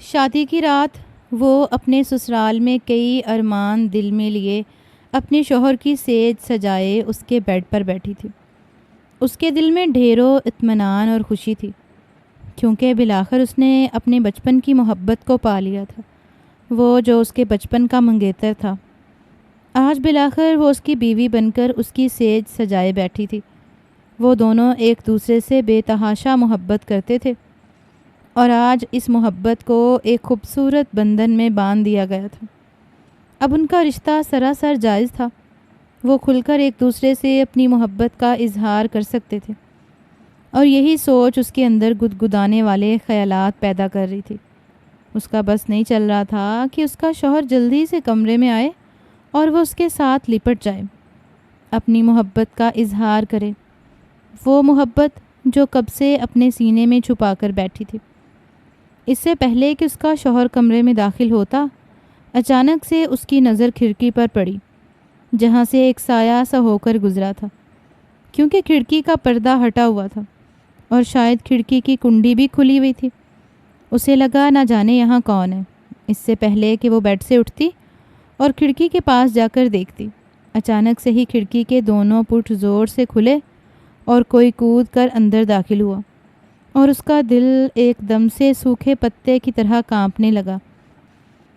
شادی کی رات وہ اپنے سسرال میں کئی ارمان دل میں لیے اپنے شوہر کی سیج سجائے اس کے بیڈ پر بیٹھی تھی۔ اس کے دل میں ڈھیروں اطمینان اور خوشی تھی، کیونکہ بالآخر اس نے اپنے بچپن کی محبت کو پا لیا تھا، وہ جو اس کے بچپن کا منگیتر تھا۔ آج بالآخر وہ اس کی بیوی بن کر اس کی سیج سجائے بیٹھی تھی۔ وہ دونوں ایک دوسرے سے بے تحاشا محبت کرتے تھے، اور آج اس محبت کو ایک خوبصورت بندھن میں باندھ دیا گیا تھا۔ اب ان کا رشتہ سراسر جائز تھا، وہ کھل کر ایک دوسرے سے اپنی محبت کا اظہار کر سکتے تھے، اور یہی سوچ اس کے اندر گدگدانے والے خیالات پیدا کر رہی تھی۔ اس کا بس نہیں چل رہا تھا کہ اس کا شوہر جلدی سے کمرے میں آئے اور وہ اس کے ساتھ لپٹ جائے، اپنی محبت کا اظہار کرے، وہ محبت جو کب سے اپنے سینے میں چھپا کر بیٹھی تھی۔ اس سے پہلے کہ اس کا شوہر کمرے میں داخل ہوتا، اچانک سے اس کی نظر کھڑکی پر پڑی، جہاں سے ایک سایہ سا ہو کر گزرا تھا، کیونکہ کھڑکی کا پردہ ہٹا ہوا تھا اور شاید کھڑکی کی کنڈی بھی کھلی ہوئی تھی۔ اسے لگا نہ جانے یہاں کون ہے۔ اس سے پہلے کہ وہ بیڈ سے اٹھتی اور کھڑکی کے پاس جا کر دیکھتی، اچانک سے ہی کھڑکی کے دونوں پٹ زور سے کھلے اور کوئی کود کر اندر داخل ہوا، اور اس کا دل ایک دم سے سوکھے پتے کی طرح کانپنے لگا۔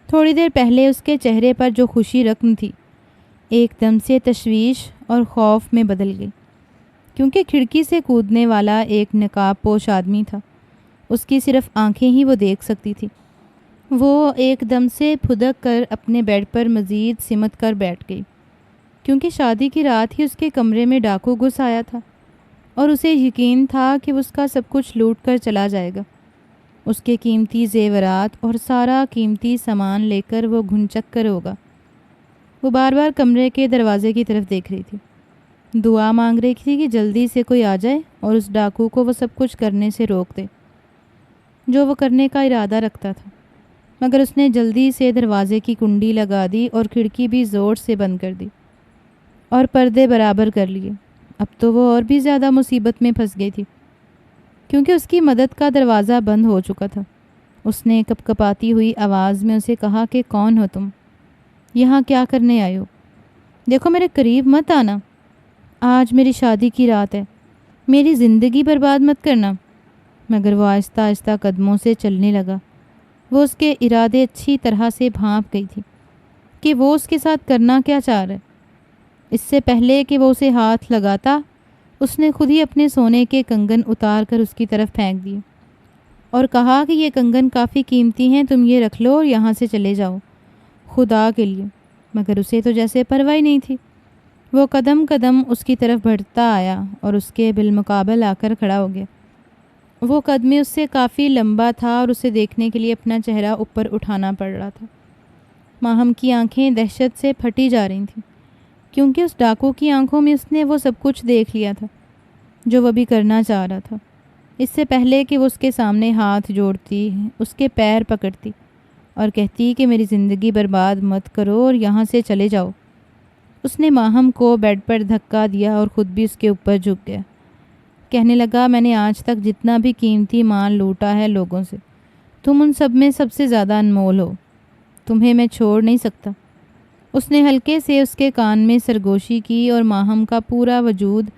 تھوڑی دیر پہلے اس کے چہرے پر جو خوشی رقم تھی، ایک دم سے تشویش اور خوف میں بدل گئی، کیونکہ کھڑکی سے کودنے والا ایک نقاب پوش آدمی تھا۔ اس کی صرف آنکھیں ہی وہ دیکھ سکتی تھی۔ وہ ایک دم سے پھدک کر اپنے بیڈ پر مزید سمٹ کر بیٹھ گئی، کیونکہ شادی کی رات ہی اس کے کمرے میں ڈاکو گھس آیا تھا، اور اسے یقین تھا کہ اس کا سب کچھ لوٹ کر چلا جائے گا۔ اس کے قیمتی زیورات اور سارا قیمتی سامان لے کر وہ گھنچک کر ہوگا۔ وہ بار بار کمرے کے دروازے کی طرف دیکھ رہی تھی، دعا مانگ رہی تھی کہ جلدی سے کوئی آ جائے اور اس ڈاکو کو وہ سب کچھ کرنے سے روک دے جو وہ کرنے کا ارادہ رکھتا تھا۔ مگر اس نے جلدی سے دروازے کی کنڈی لگا دی اور کھڑکی بھی زور سے بند کر دی اور پردے برابر کر لیے۔ اب تو وہ اور بھی زیادہ مصیبت میں پھنس گئی تھی، کیونکہ اس کی مدد کا دروازہ بند ہو چکا تھا۔ اس نے کپ کپاتی ہوئی آواز میں اسے کہا کہ کون ہو تم؟ یہاں کیا کرنے آئے ہو؟ دیکھو میرے قریب مت آنا، آج میری شادی کی رات ہے، میری زندگی برباد مت کرنا۔ مگر وہ آہستہ آہستہ قدموں سے چلنے لگا۔ وہ اس کے ارادے اچھی طرح سے بھانپ گئی تھی کہ وہ اس کے ساتھ کرنا کیا چاہ رہا ہے۔ اس سے پہلے کہ وہ اسے ہاتھ لگاتا، اس نے خود ہی اپنے سونے کے کنگن اتار کر اس کی طرف پھینک دیے اور کہا کہ یہ کنگن کافی قیمتی ہیں، تم یہ رکھ لو اور یہاں سے چلے جاؤ خدا کے لیے۔ مگر اسے تو جیسے پرواہ نہیں تھی۔ وہ قدم قدم اس کی طرف بڑھتا آیا اور اس کے بالمقابل آ کر کھڑا ہو گیا۔ وہ قدمیں اس سے کافی لمبا تھا اور اسے دیکھنے کے لیے اپنا چہرہ اوپر اٹھانا پڑ رہا تھا۔ ماہم کی آنکھیں دہشت سے پھٹی جا رہی تھیں، کیونکہ اس ڈاکو کی آنکھوں میں اس نے وہ سب کچھ دیکھ لیا تھا جو وہ بھی کرنا چاہ رہا تھا۔ اس سے پہلے کہ وہ اس کے سامنے ہاتھ جوڑتی، اس کے پیر پکڑتی اور کہتی کہ میری زندگی برباد مت کرو اور یہاں سے چلے جاؤ، اس نے ماہم کو بیڈ پر دھکا دیا اور خود بھی اس کے اوپر جھک گیا۔ کہنے لگا، میں نے آج تک جتنا بھی قیمتی مال لوٹا ہے لوگوں سے، تم ان سب میں سب سے زیادہ انمول ہو، تمہیں میں چھوڑ نہیں سکتا۔ اس نے ہلکے سے اس کے کان میں سرگوشی کی اور ماہم کا پورا وجود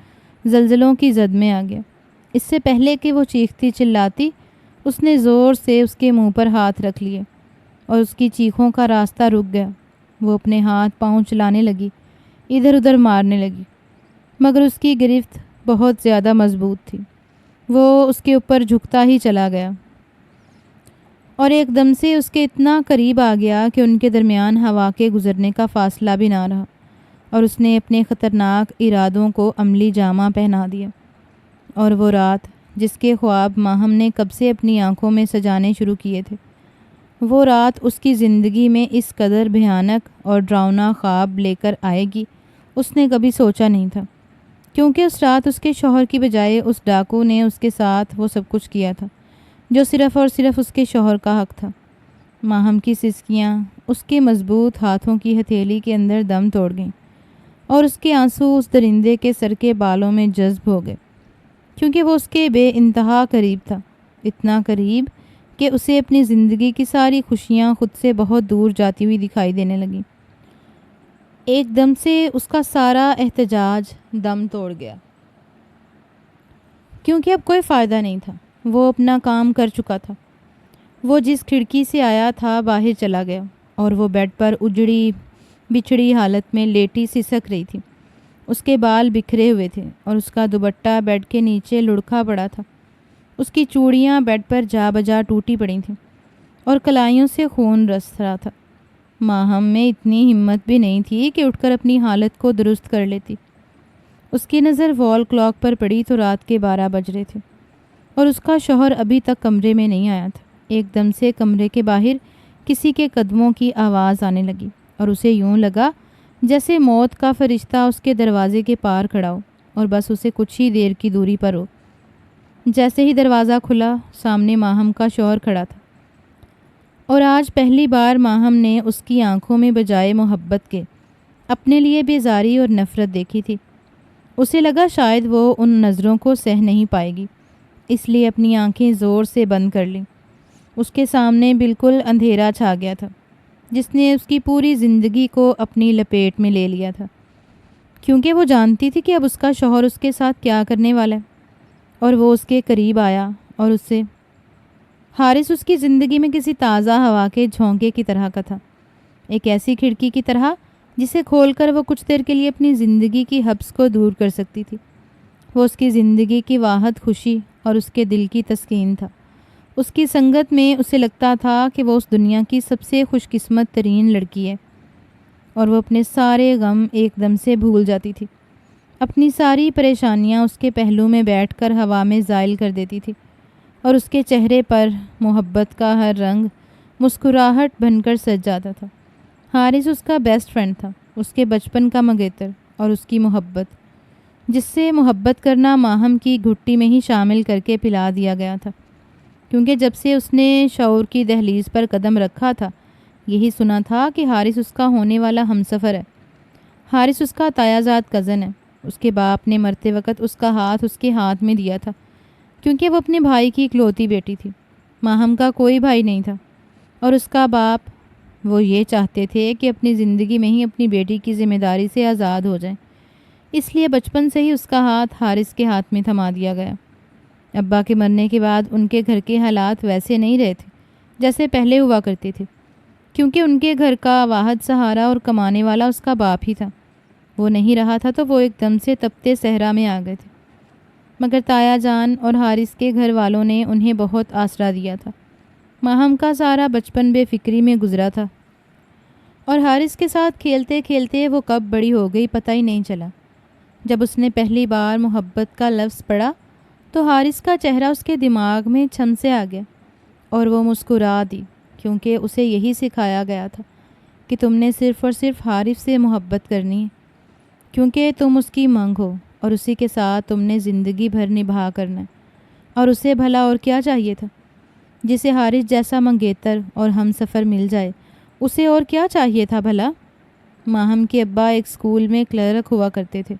زلزلوں کی زد میں آ گیا۔ اس سے پہلے کہ وہ چیختی چلاتی، اس نے زور سے اس کے منہ پر ہاتھ رکھ لیے اور اس کی چیخوں کا راستہ رک گیا۔ وہ اپنے ہاتھ پاؤں چلانے لگی، ادھر ادھر مارنے لگی، مگر اس کی گرفت بہت زیادہ مضبوط تھی۔ وہ اس کے اوپر جھکتا ہی چلا گیا اور ایک دم سے اس کے اتنا قریب آ گیا کہ ان کے درمیان ہوا کے گزرنے کا فاصلہ بھی نہ رہا، اور اس نے اپنے خطرناک ارادوں کو عملی جامہ پہنا دیا۔ اور وہ رات جس کے خواب ماہم نے کب سے اپنی آنکھوں میں سجانے شروع کیے تھے، وہ رات اس کی زندگی میں اس قدر بھیانک اور ڈراؤنا خواب لے کر آئے گی اس نے کبھی سوچا نہیں تھا، کیونکہ اس رات اس کے شوہر کی بجائے اس ڈاکو نے اس کے ساتھ وہ سب کچھ کیا تھا جو صرف اور صرف اس کے شوہر کا حق تھا۔ ماہم کی سسکیاں اس کے مضبوط ہاتھوں کی ہتھیلی کے اندر دم توڑ گئیں، اور اس کے آنسو اس درندے کے سر کے بالوں میں جذب ہو گئے، کیونکہ وہ اس کے بے انتہا قریب تھا، اتنا قریب کہ اسے اپنی زندگی کی ساری خوشیاں خود سے بہت دور جاتی ہوئی دکھائی دینے لگیں۔ ایک دم سے اس کا سارا احتجاج دم توڑ گیا، کیونکہ اب کوئی فائدہ نہیں تھا۔ وہ اپنا کام کر چکا تھا۔ وہ جس کھڑکی سے آیا تھا باہر چلا گیا، اور وہ بیڈ پر اجڑی بچھڑی حالت میں لیٹی سسک رہی تھی۔ اس کے بال بکھرے ہوئے تھے اور اس کا دوپٹہ بیڈ کے نیچے لڑکھا پڑا تھا۔ اس کی چوڑیاں بیڈ پر جا بجا ٹوٹی پڑی تھیں اور کلائیوں سے خون رس رہا تھا۔ ماہم میں اتنی ہمت بھی نہیں تھی کہ اٹھ کر اپنی حالت کو درست کر لیتی۔ اس کی نظر وال کلاک پر پڑی تو رات کے 12 بج رہے تھے، اور اس کا شوہر ابھی تک کمرے میں نہیں آیا تھا۔ ایک دم سے کمرے کے باہر کسی کے قدموں کی آواز آنے لگی، اور اسے یوں لگا جیسے موت کا فرشتہ اس کے دروازے کے پار کھڑا ہو اور بس اسے کچھ ہی دیر کی دوری پر ہو۔ جیسے ہی دروازہ کھلا، سامنے ماہم کا شوہر کھڑا تھا، اور آج پہلی بار ماہم نے اس کی آنکھوں میں بجائے محبت کے اپنے لیے بیزاری اور نفرت دیکھی تھی۔ اسے لگا شاید وہ ان نظروں کو سہ نہیں پائے گی، اس لیے اپنی آنکھیں زور سے بند کر لیں۔ اس کے سامنے بالکل اندھیرا چھا گیا تھا، جس نے اس کی پوری زندگی کو اپنی لپیٹ میں لے لیا تھا، کیونکہ وہ جانتی تھی کہ اب اس کا شوہر اس کے ساتھ کیا کرنے والا ہے۔ اور وہ اس کے قریب آیا اور حارث اس کی زندگی میں کسی تازہ ہوا کے جھونکے کی طرح کا تھا، ایک ایسی کھڑکی کی طرح جسے کھول کر وہ کچھ دیر کے لیے اپنی زندگی کی حبس کو دور کر سکتی تھی۔ وہ اس کی زندگی کی واحد خوشی اور اس کے دل کی تسکین تھا۔ اس کی سنگت میں اسے لگتا تھا کہ وہ اس دنیا کی سب سے خوش قسمت ترین لڑکی ہے، اور وہ اپنے سارے غم ایک دم سے بھول جاتی تھی۔ اپنی ساری پریشانیاں اس کے پہلو میں بیٹھ کر ہوا میں زائل کر دیتی تھی، اور اس کے چہرے پر محبت کا ہر رنگ مسکراہٹ بن کر سج جاتا تھا۔ حارث اس کا بیسٹ فرینڈ تھا، اس کے بچپن کا منگیتر، اور اس کی محبت، جس سے محبت کرنا ماہم کی گھٹی میں ہی شامل کر کے پلا دیا گیا تھا، کیونکہ جب سے اس نے شعور کی دہلیز پر قدم رکھا تھا یہی سنا تھا کہ حارث اس کا ہونے والا ہمسفر ہے۔ حارث اس کا تایازاد کزن ہے۔ اس کے باپ نے مرتے وقت اس کا ہاتھ اس کے ہاتھ میں دیا تھا، کیونکہ وہ اپنے بھائی کی اکلوتی بیٹی تھی۔ ماہم کا کوئی بھائی نہیں تھا، اور اس کا باپ وہ یہ چاہتے تھے کہ اپنی زندگی میں ہی اپنی بیٹی کی ذمہ داری سے آزاد ہو جائیں، اس لیے بچپن سے ہی اس کا ہاتھ حارث کے ہاتھ میں تھما دیا گیا۔ ابا کے مرنے کے بعد ان کے گھر کے حالات ویسے نہیں رہے تھے جیسے پہلے ہوا کرتے تھے، کیونکہ ان کے گھر کا واحد سہارا اور کمانے والا اس کا باپ ہی تھا۔ وہ نہیں رہا تھا تو وہ ایک دم سے تپتے صحرا میں آ گئے تھے، مگر تایا جان اور حارث کے گھر والوں نے انہیں بہت آسرا دیا تھا۔ ماہم کا سارا بچپن بے فکری میں گزرا تھا، اور حارث کے ساتھ کھیلتے کھیلتے وہ کب بڑی ہو گئی پتہ ہی نہیں چلا۔ جب اس نے پہلی بار محبت کا لفظ پڑھا تو حارث کا چہرہ اس کے دماغ میں چھم سے آ گیا، اور وہ مسکرا دی، کیونکہ اسے یہی سکھایا گیا تھا کہ تم نے صرف اور صرف حارث سے محبت کرنی ہے، کیونکہ تم اس کی منگ ہو، اور اسی کے ساتھ تم نے زندگی بھر نبھا کرنا ہے۔ اور اسے بھلا اور کیا چاہیے تھا؟ جسے حارث جیسا منگیتر اور ہم سفر مل جائے، اسے اور کیا چاہیے تھا بھلا؟ ماہم کے ابا ایک اسکول میں کلرک ہوا کرتے تھے،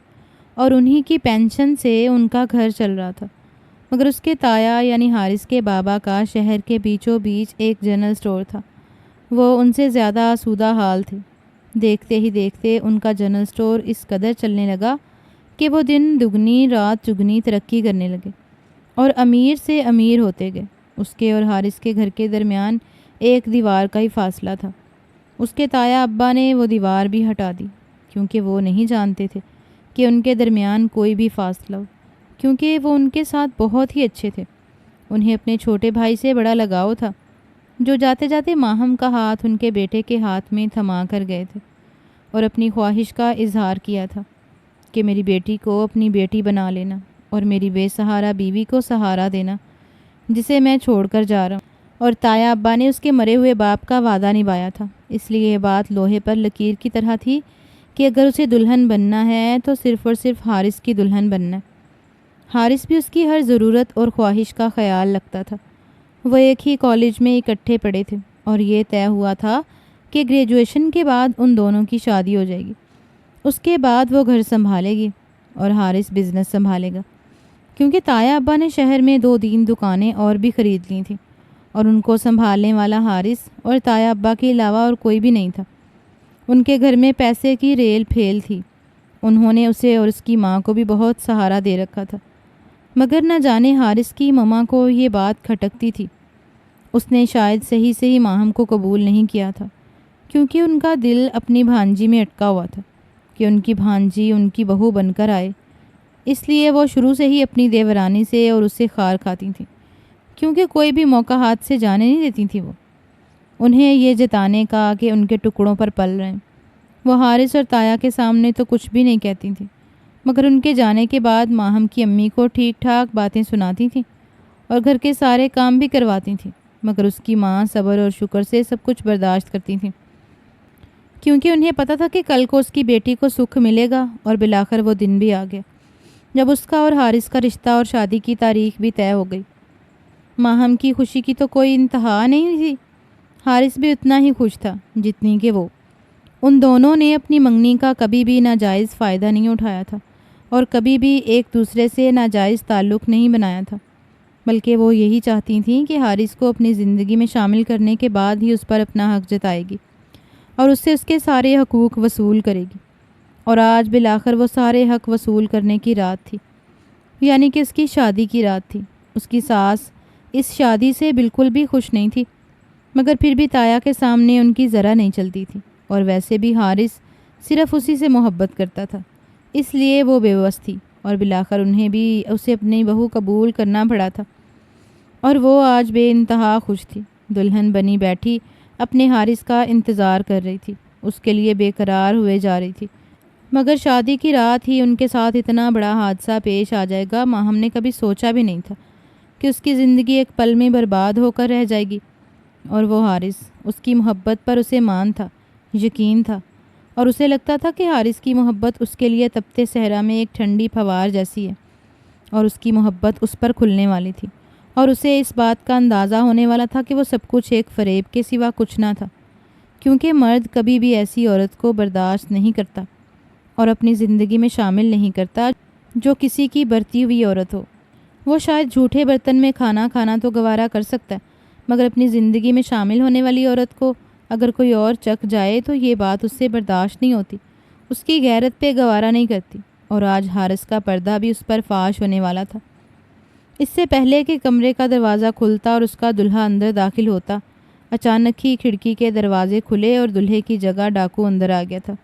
اور انہی کی پینشن سے ان کا گھر چل رہا تھا، مگر اس کے تایا یعنی حارث کے بابا کا شہر کے بیچوں بیچ ایک جنرل سٹور تھا۔ وہ ان سے زیادہ آسودہ حال تھے۔ دیکھتے ہی دیکھتے ان کا جنرل سٹور اس قدر چلنے لگا کہ وہ دن دگنی رات چگنی ترقی کرنے لگے، اور امیر سے امیر ہوتے گئے۔ اس کے اور حارث کے گھر کے درمیان ایک دیوار کا ہی فاصلہ تھا۔ اس کے تایا ابا نے وہ دیوار بھی ہٹا دی، کیونکہ وہ نہیں جانتے تھے کہ ان کے درمیان کوئی بھی فاصلہ ہو، کیونکہ وہ ان کے ساتھ بہت ہی اچھے تھے۔ انہیں اپنے چھوٹے بھائی سے بڑا لگاؤ تھا، جو جاتے جاتے ماہم کا ہاتھ ان کے بیٹے کے ہاتھ میں تھما کر گئے تھے، اور اپنی خواہش کا اظہار کیا تھا کہ میری بیٹی کو اپنی بیٹی بنا لینا، اور میری بے سہارا بیوی کو سہارا دینا، جسے میں چھوڑ کر جا رہا ہوں۔ اور تایا ابا نے اس کے مرے ہوئے باپ کا وعدہ نبھایا تھا، اس لیے یہ بات لوہے پر لکیر کی طرح تھی کہ اگر اسے دلہن بننا ہے تو صرف اور صرف حارث کی دلہن بننا ہے۔ حارث بھی اس کی ہر ضرورت اور خواہش کا خیال رکھتا تھا۔ وہ ایک ہی کالج میں اکٹھے پڑھے تھے، اور یہ طے ہوا تھا کہ گریجویشن کے بعد ان دونوں کی شادی ہو جائے گی۔ اس کے بعد وہ گھر سنبھالے گی اور حارث بزنس سنبھالے گا، کیونکہ تایا ابا نے شہر میں 2-3 دکانیں اور بھی خرید لی تھیں، اور ان کو سنبھالنے والا حارث اور تایا ابا کے علاوہ اور کوئی بھی نہیں تھا۔ ان کے گھر میں پیسے کی ریل پھیل تھی۔ انہوں نے اسے اور اس کی ماں کو بھی بہت سہارا دے رکھا تھا، مگر نہ جانے حارث کی ماما کو یہ بات کھٹکتی تھی۔ اس نے شاید صحیح سے ہی ماہم کو قبول نہیں کیا تھا، کیونکہ ان کا دل اپنی بھانجی میں اٹکا ہوا تھا کہ ان کی بھانجی ان کی بہو بن کر آئے۔ اس لیے وہ شروع سے ہی اپنی دیورانی سے اور اس سے خار کھاتی تھیں، کیونکہ کوئی بھی موقع ہاتھ سے جانے نہیں دیتی تھی۔ وہ انہیں یہ جتانے کا کہ ان کے ٹکڑوں پر پل رہے ہیں۔ وہ حارث اور تایا کے سامنے تو کچھ بھی نہیں کہتی تھیں، مگر ان کے جانے کے بعد ماہم کی امی کو ٹھیک ٹھاک باتیں سناتی تھیں اور گھر کے سارے کام بھی کرواتی تھیں، مگر اس کی ماں صبر اور شکر سے سب کچھ برداشت کرتی تھیں، کیونکہ انہیں پتہ تھا کہ کل کو اس کی بیٹی کو سکھ ملے گا۔ اور بالآخر وہ دن بھی آ گیا جب اس کا اور حارث کا رشتہ اور شادی کی تاریخ بھی طے ہو گئی۔ ماہم کی خوشی کی تو کوئی انتہا نہیں تھی۔ حارث بھی اتنا ہی خوش تھا جتنی کہ وہ۔ ان دونوں نے اپنی منگنی کا کبھی بھی ناجائز فائدہ نہیں اٹھایا تھا اور کبھی بھی ایک دوسرے سے ناجائز تعلق نہیں بنایا تھا، بلکہ وہ یہی چاہتی تھیں کہ حارث کو اپنی زندگی میں شامل کرنے کے بعد ہی اس پر اپنا حق جتائے گی اور اس سے اس کے سارے حقوق وصول کرے گی۔ اور آج بالآخر وہ سارے حق وصول کرنے کی رات تھی، یعنی کہ اس کی شادی کی رات تھی۔ اس کی ساس اس شادی سے بالکل بھی خوش نہیں تھی، مگر پھر بھی تایا کے سامنے ان کی ذرا نہیں چلتی تھی، اور ویسے بھی حارث صرف اسی سے محبت کرتا تھا، اس لیے وہ بے بس تھی، اور بالآخر انہیں بھی اسے اپنی بہو قبول کرنا پڑا تھا۔ اور وہ آج بے انتہا خوش تھی، دلہن بنی بیٹھی اپنے حارث کا انتظار کر رہی تھی، اس کے لیے بے قرار ہوئے جا رہی تھی۔ مگر شادی کی رات ہی ان کے ساتھ اتنا بڑا حادثہ پیش آ جائے گا، ماہم نے کبھی سوچا بھی نہیں تھا کہ اس کی زندگی ایک پل میں برباد ہو کر رہ جائے گی۔ اور وہ حارث، اس کی محبت پر اسے مان تھا، یقین تھا، اور اسے لگتا تھا کہ حارث کی محبت اس کے لیے تپتے صحرا میں ایک ٹھنڈی پھوار جیسی ہے، اور اس کی محبت اس پر کھلنے والی تھی، اور اسے اس بات کا اندازہ ہونے والا تھا کہ وہ سب کچھ ایک فریب کے سوا کچھ نہ تھا، کیونکہ مرد کبھی بھی ایسی عورت کو برداشت نہیں کرتا اور اپنی زندگی میں شامل نہیں کرتا جو کسی کی برتی ہوئی عورت ہو۔ وہ شاید جھوٹے برتن میں کھانا کھانا تو گوارا کر سکتا ہے، مگر اپنی زندگی میں شامل ہونے والی عورت کو اگر کوئی اور چکھ جائے تو یہ بات اس سے برداشت نہیں ہوتی، اس کی غیرت پہ گوارا نہیں کرتی۔ اور آج حارث کا پردہ بھی اس پر فاش ہونے والا تھا۔ اس سے پہلے کہ کمرے کا دروازہ کھلتا اور اس کا دلہا اندر داخل ہوتا، اچانک ہی کھڑکی کے دروازے کھلے اور دلہے کی جگہ ڈاکو اندر آ گیا تھا،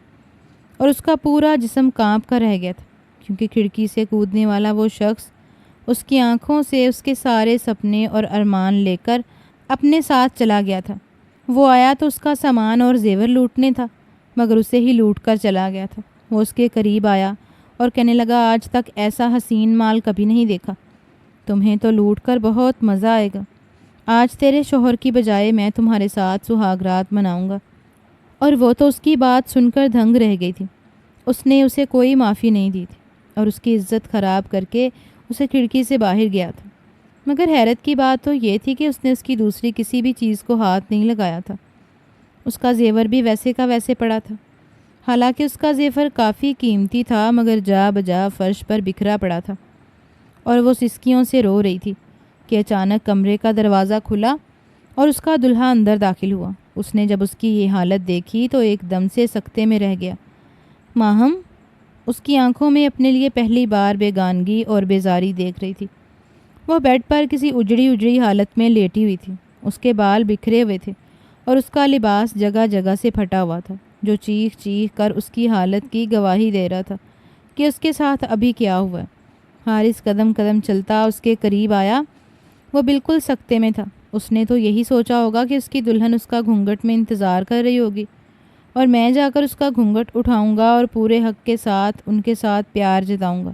اور اس کا پورا جسم کانپ کر رہ گیا تھا، کیونکہ کھڑکی سے کودنے والا وہ شخص اس کی آنکھوں سے اس کے سارے سپنے اور ارمان لے کر اپنے ساتھ چلا گیا تھا۔ وہ آیا تو اس کا سامان اور زیور لوٹنے تھا، مگر اسے ہی لوٹ کر چلا گیا تھا۔ وہ اس کے قریب آیا اور کہنے لگا، آج تک ایسا حسین مال کبھی نہیں دیکھا، تمہیں تو لوٹ کر بہت مزہ آئے گا۔ آج تیرے شوہر کی بجائے میں تمہارے ساتھ سہاگ رات مناؤں گا۔ اور وہ تو اس کی بات سن کر دھنگ رہ گئی تھی۔ اس نے اسے کوئی معافی نہیں دی تھی اور اس کی عزت خراب کر کے اسے کھڑکی سے باہر گیا تھا۔ مگر حیرت کی بات تو یہ تھی کہ اس نے اس کی دوسری کسی بھی چیز کو ہاتھ نہیں لگایا تھا۔ اس کا زیور بھی ویسے کا ویسے پڑا تھا، حالانکہ اس کا زیور کافی قیمتی تھا، مگر جا بجا فرش پر بکھرا پڑا تھا۔ اور وہ سسکیوں سے رو رہی تھی کہ اچانک کمرے کا دروازہ کھلا اور اس کا دلہا اندر داخل ہوا۔ اس نے جب اس کی یہ حالت دیکھی تو ایک دم سے سکتے میں رہ گیا۔ ماہم اس کی آنکھوں میں اپنے لیے پہلی بار بیگانگی اور بیزاری دیکھ رہی تھی۔ وہ بیڈ پر کسی اجڑی حالت میں لیٹی ہوئی تھی، اس کے بال بکھرے ہوئے تھے اور اس کا لباس جگہ جگہ سے پھٹا ہوا تھا، جو چیخ چیخ کر اس کی حالت کی گواہی دے رہا تھا کہ اس کے ساتھ ابھی کیا ہوا ہے۔ حارث قدم قدم چلتا اس کے قریب آیا۔ وہ بالکل سکتے میں تھا۔ اس نے تو یہی سوچا ہوگا کہ اس کی دلہن اس کا گھونگھٹ میں انتظار کر رہی ہوگی اور میں جا کر اس کا گھونگھٹ اٹھاؤں گا اور پورے حق کے ساتھ ان کے ساتھ پیار جتاؤں گا۔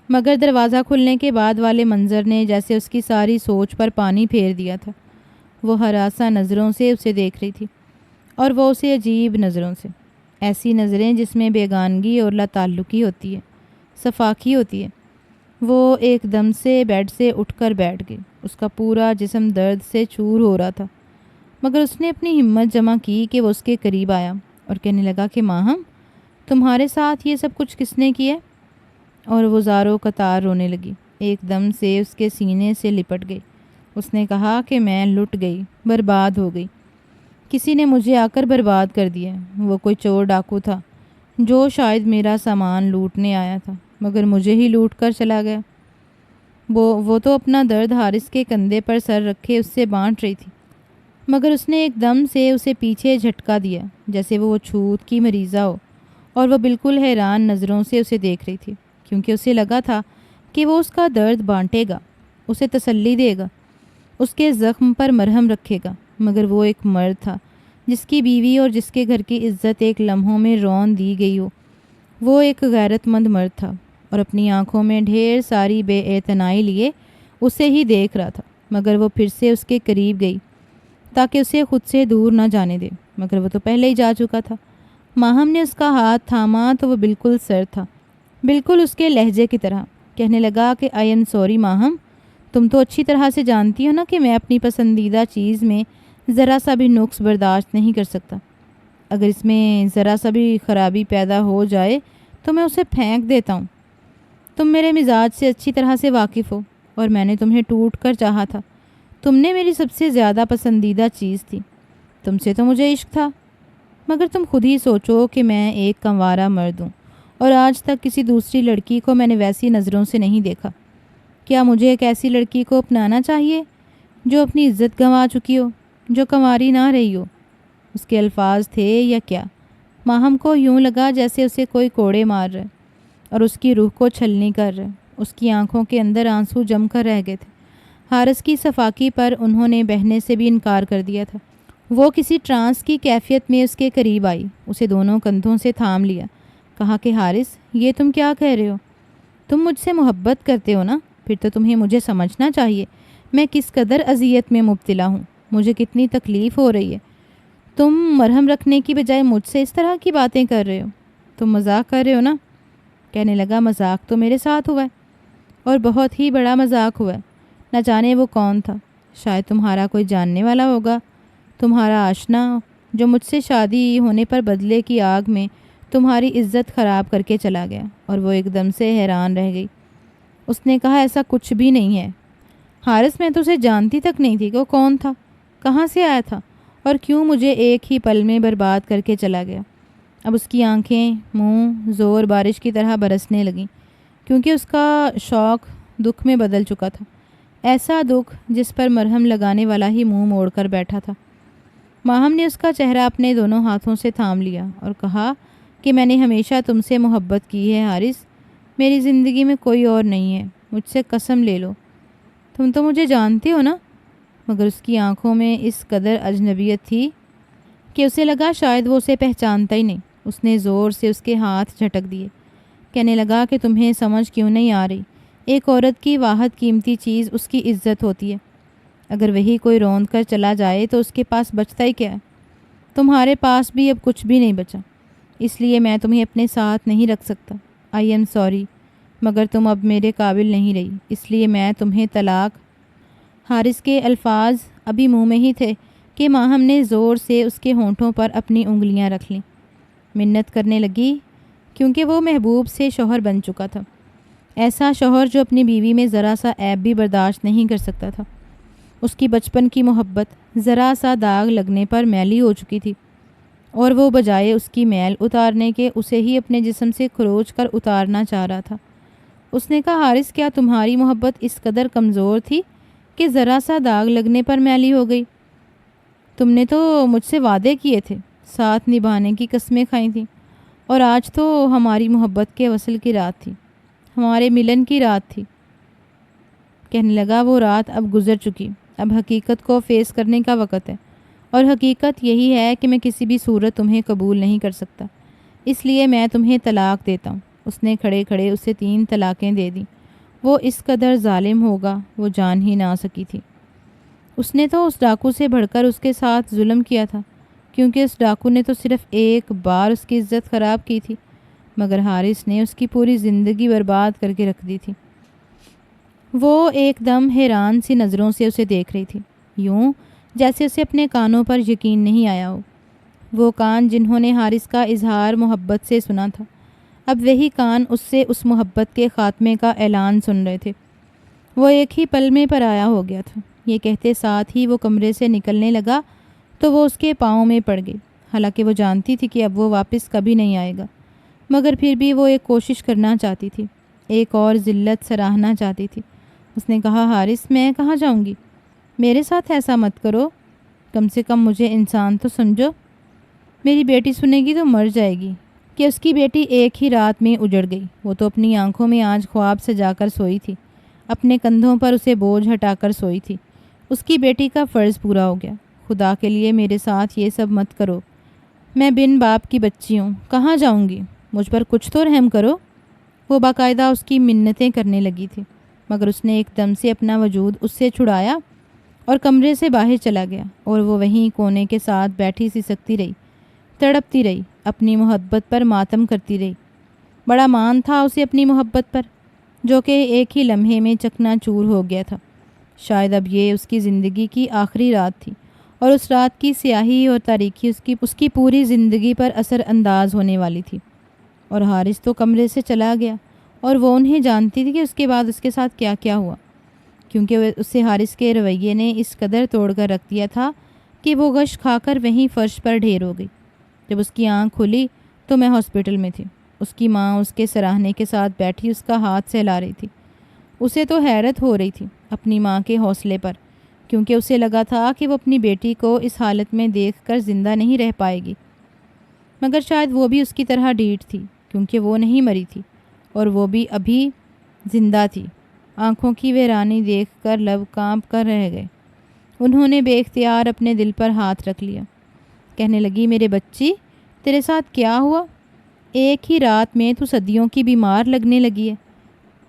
مگر دروازہ کھلنے کے بعد والے منظر نے جیسے اس کی ساری سوچ پر پانی پھیر دیا تھا۔ وہ ہراساں نظروں سے اسے دیکھ رہی تھی، اور وہ اسے عجیب نظروں سے، ایسی نظریں جس میں بیگانگی اور لا تعلقی ہوتی ہے، صفاقی ہوتی ہے۔ وہ ایک دم سے بیڈ سے اٹھ کر بیٹھ گئی۔ اس کا پورا جسم درد سے چور ہو رہا تھا، مگر اس نے اپنی ہمت جمع کی کہ وہ اس کے قریب آیا اور کہنے لگا کہ ماہم، تمہارے ساتھ یہ سب کچھ کس نے کیا؟ اور وہ زاروں قطار رونے لگی، ایک دم سے اس کے سینے سے لپٹ گئی، اس نے کہا کہ میں لٹ گئی، برباد ہو گئی، کسی نے مجھے آ کر برباد کر دیا۔ وہ کوئی چور ڈاکو تھا جو شاید میرا سامان لوٹنے آیا تھا، مگر مجھے ہی لوٹ کر چلا گیا۔ وہ تو اپنا درد حارث کے کندھے پر سر رکھے اس سے بانٹ رہی تھی، مگر اس نے ایک دم سے اسے پیچھے جھٹکا دیا جیسے وہ چھوت کی مریضہ ہو، اور وہ بالکل حیران نظروں سے اسے دیکھ رہی تھی، کیونکہ اسے لگا تھا کہ وہ اس کا درد بانٹے گا، اسے تسلی دے گا، اس کے زخم پر مرہم رکھے گا۔ مگر وہ ایک مرد تھا جس کی بیوی اور جس کے گھر کی عزت ایک لمحوں میں رون دی گئی ہو۔ وہ ایک غیرت مند مرد تھا اور اپنی آنکھوں میں ڈھیر ساری بے اعتنائی لیے اسے ہی دیکھ رہا تھا، مگر وہ پھر سے اس کے قریب گئی تاکہ اسے خود سے دور نہ جانے دے، مگر وہ تو پہلے ہی جا چکا تھا۔ ماہم نے اس کا ہاتھ تھاما تو وہ بالکل سرد تھا، بالکل اس کے لہجے کی طرح۔ کہنے لگا کہ آئی ایم سوری ماہم، تم تو اچھی طرح سے جانتی ہو نا کہ میں اپنی پسندیدہ چیز میں ذرا سا بھی نقص برداشت نہیں کر سکتا۔ اگر اس میں ذرا سا بھی خرابی پیدا ہو جائے تو میں اسے پھینک دیتا ہوں۔ تم میرے مزاج سے اچھی طرح سے واقف ہو، اور میں نے تمہیں ٹوٹ کر چاہا تھا۔ تم نے میری سب سے زیادہ پسندیدہ چیز تھی، تم سے تو مجھے عشق تھا، مگر تم خود ہی سوچو کہ میں ایک کنوارا مرد ہوں، اور آج تک کسی دوسری لڑکی کو میں نے ویسی نظروں سے نہیں دیکھا۔ کیا مجھے ایک ایسی لڑکی کو اپنانا چاہیے جو اپنی عزت گنوا چکی ہو، جو کنواری نہ رہی ہو؟ اس کے الفاظ تھے یا کیا؟ ماہم کو یوں لگا جیسے اسے کوئی کوڑے مار رہے اور اس کی روح کو چھلنی کر رہے۔ اس کی آنکھوں کے اندر آنسو جم کر رہ گئے تھے۔ حارث کی صفاکی پر انہوں نے بہنے سے بھی انکار کر دیا تھا۔ وہ کسی ٹرانس کی کیفیت میں اس کے قریب آئی، اسے دونوں کندھوں سے تھام لیا، کہا کہ حارث، یہ تم کیا کہہ رہے ہو؟ تم مجھ سے محبت کرتے ہو نا؟ پھر تو تمہیں مجھے سمجھنا چاہیے میں کس قدر اذیت میں مبتلا ہوں، مجھے کتنی تکلیف ہو رہی ہے۔ تم مرہم رکھنے کی بجائے مجھ سے اس طرح کی باتیں کر رہے ہو، تم مذاق کر رہے ہو نا؟ کہنے لگا مذاق تو میرے ساتھ ہوا ہے، اور بہت ہی بڑا مذاق ہوا ہے۔ نہ جانے وہ کون تھا، شاید تمہارا کوئی جاننے والا ہوگا، تمہارا آشنا جو مجھ سے شادی ہونے پر بدلے کی آگ میں تمہاری عزت خراب کر کے چلا گیا۔ اور وہ ایک دم سے حیران رہ گئی۔ اس نے کہا ایسا کچھ بھی نہیں ہے حارث، میں تو اسے جانتی تک نہیں تھی کہ وہ کون تھا، کہاں سے آیا تھا، اور کیوں مجھے ایک ہی پل میں برباد کر کے چلا گیا۔ اب اس کی آنکھیں، منہ زور بارش کی طرح برسنے لگیں، کیونکہ اس کا شوق دکھ میں بدل چکا تھا، ایسا دکھ جس پر مرہم لگانے والا ہی منہ موڑ کر بیٹھا تھا۔ ماہم نے اس کا چہرہ اپنے دونوں ہاتھوں سے تھام لیا اور کہا کہ میں نے ہمیشہ تم سے محبت کی ہے حارث، میری زندگی میں کوئی اور نہیں ہے، مجھ سے قسم لے لو، تم تو مجھے جانتے ہو نا؟ مگر اس کی آنکھوں میں اس قدر اجنبیت تھی کہ اسے لگا شاید وہ اسے پہچانتا ہی نہیں۔ اس نے زور سے اس کے ہاتھ جھٹک دیے، کہنے لگا کہ تمہیں سمجھ کیوں نہیں آ رہی، ایک عورت کی واحد قیمتی چیز اس کی عزت ہوتی ہے، اگر وہی کوئی روند کر چلا جائے تو اس کے پاس بچتا ہی کیا ہے؟ تمہارے پاس بھی اب کچھ بھی نہیں بچا، اس لیے میں تمہیں اپنے ساتھ نہیں رکھ سکتا۔ آئی ایم سوری، مگر تم اب میرے قابل نہیں رہی، اس لیے میں تمہیں طلاق۔ حارث کے الفاظ ابھی منہ میں ہی تھے کہ ماہم نے زور سے اس کے ہونٹوں پر اپنی انگلیاں رکھ لیں، منت کرنے لگی، کیونکہ وہ محبوب سے شوہر بن چکا تھا، ایسا شوہر جو اپنی بیوی میں ذرا سا عیب بھی برداشت نہیں کر سکتا تھا۔ اس کی بچپن کی محبت ذرا سا داغ لگنے پر میلی ہو چکی تھی، اور وہ بجائے اس کی میل اتارنے کے اسے ہی اپنے جسم سے کھروچ کر اتارنا چاہ رہا تھا۔ اس نے کہا حارث، کیا تمہاری محبت اس قدر کمزور تھی کہ ذرا سا داغ لگنے پر میلی ہو گئی؟ تم نے تو مجھ سے وعدے کیے تھے، ساتھ نبھانے کی قسمیں کھائی تھیں، اور آج تو ہماری محبت کے وصل کی رات تھی، ہمارے ملن کی رات تھی۔ کہنے لگا وہ رات اب گزر چکی، اب حقیقت کو فیس کرنے کا وقت ہے، اور حقیقت یہی ہے کہ میں کسی بھی صورت تمہیں قبول نہیں کر سکتا، اس لیے میں تمہیں طلاق دیتا ہوں۔ اس نے کھڑے کھڑے اسے 3 طلاقیں دے دیں۔ وہ اس قدر ظالم ہوگا وہ جان ہی نہ سکی تھی۔ اس نے تو اس ڈاکو سے بڑھ کر اس کے ساتھ ظلم کیا تھا، کیونکہ اس ڈاکو نے تو صرف ایک بار اس کی عزت خراب کی تھی، مگر حارث نے اس کی پوری زندگی برباد کر کے رکھ دی تھی۔ وہ ایک دم حیران سی نظروں سے اسے دیکھ رہی تھی، یوں جیسے اسے اپنے کانوں پر یقین نہیں آیا ہو۔ وہ کان جنہوں نے حارث کا اظہار محبت سے سنا تھا، اب وہی کان اس سے اس محبت کے خاتمے کا اعلان سن رہے تھے۔ وہ ایک ہی پل میں پرایا ہو گیا تھا، یہ کہتے ساتھ ہی وہ کمرے سے نکلنے لگا تو وہ اس کے پاؤں میں پڑ گئی، حالانکہ وہ جانتی تھی کہ اب وہ واپس کبھی نہیں آئے گا، مگر پھر بھی وہ ایک کوشش کرنا چاہتی تھی، ایک اور ذلت سراہنا چاہتی تھی۔ اس نے کہا، حارث میں کہاں جاؤں گی؟ میرے ساتھ ایسا مت کرو، کم سے کم مجھے انسان تو سمجھو۔ میری بیٹی سنے گی تو مر جائے گی۔ کہ اس کی بیٹی ایک ہی رات میں اجڑ گئی۔ وہ تو اپنی آنکھوں میں آج خواب سجا کر سوئی تھی، اپنے کندھوں پر اسے بوجھ ہٹا کر سوئی تھی۔ اس کی بیٹی کا فرض پورا ہو گیا۔ خدا کے لیے میرے ساتھ یہ سب مت کرو، میں بن باپ کی بچی ہوں، کہاں جاؤں گی؟ مجھ پر کچھ تو رحم کرو۔ وہ باقاعدہ اس کی منتیں کرنے لگی تھی، مگر اس نے ایک دم سے اپنا وجود اس سے چھڑایا اور کمرے سے باہر چلا گیا، اور وہ وہیں کونے کے ساتھ بیٹھی سی سکتی رہی، تڑپتی رہی، اپنی محبت پر ماتم کرتی رہی۔ بڑا مان تھا اسے اپنی محبت پر، جو کہ ایک ہی لمحے میں چکنا چور ہو گیا تھا۔ شاید اب یہ اس کی زندگی کی آخری رات تھی، اور اس رات کی سیاہی اور تاریکی اس کی پوری زندگی پر اثر انداز ہونے والی تھی۔ اور حارث تو کمرے سے چلا گیا، اور وہ انہیں جانتی تھی کہ اس کے بعد اس کے ساتھ کیا کیا ہوا، کیونکہ اسے حارث کے رویے نے اس قدر توڑ کر رکھ دیا تھا کہ وہ غش کھا کر وہیں فرش پر ڈھیر ہو گئی۔ جب اس کی آنکھ کھلی تو میں ہاسپٹل میں تھی۔ اس کی ماں اس کے سراہنے کے ساتھ بیٹھی اس کا ہاتھ سہلا رہی تھی۔ اسے تو حیرت ہو رہی تھی اپنی ماں کے حوصلے پر، کیونکہ اسے لگا تھا کہ وہ اپنی بیٹی کو اس حالت میں دیکھ کر زندہ نہیں رہ پائے گی، مگر شاید وہ بھی اس کی طرح ڈھیٹ تھی، کیونکہ وہ نہیں مری تھی، اور وہ بھی ابھی زندہ تھی۔ آنکھوں کی ویرانی دیکھ کر لب کانپ کر رہ گئے۔ انہوں نے بے اختیار اپنے دل پر ہاتھ رکھ لیا۔ کہنے لگی، میرے بچی، تیرے ساتھ کیا ہوا؟ ایک ہی رات میں تو صدیوں کی بیمار لگنے لگی ہے۔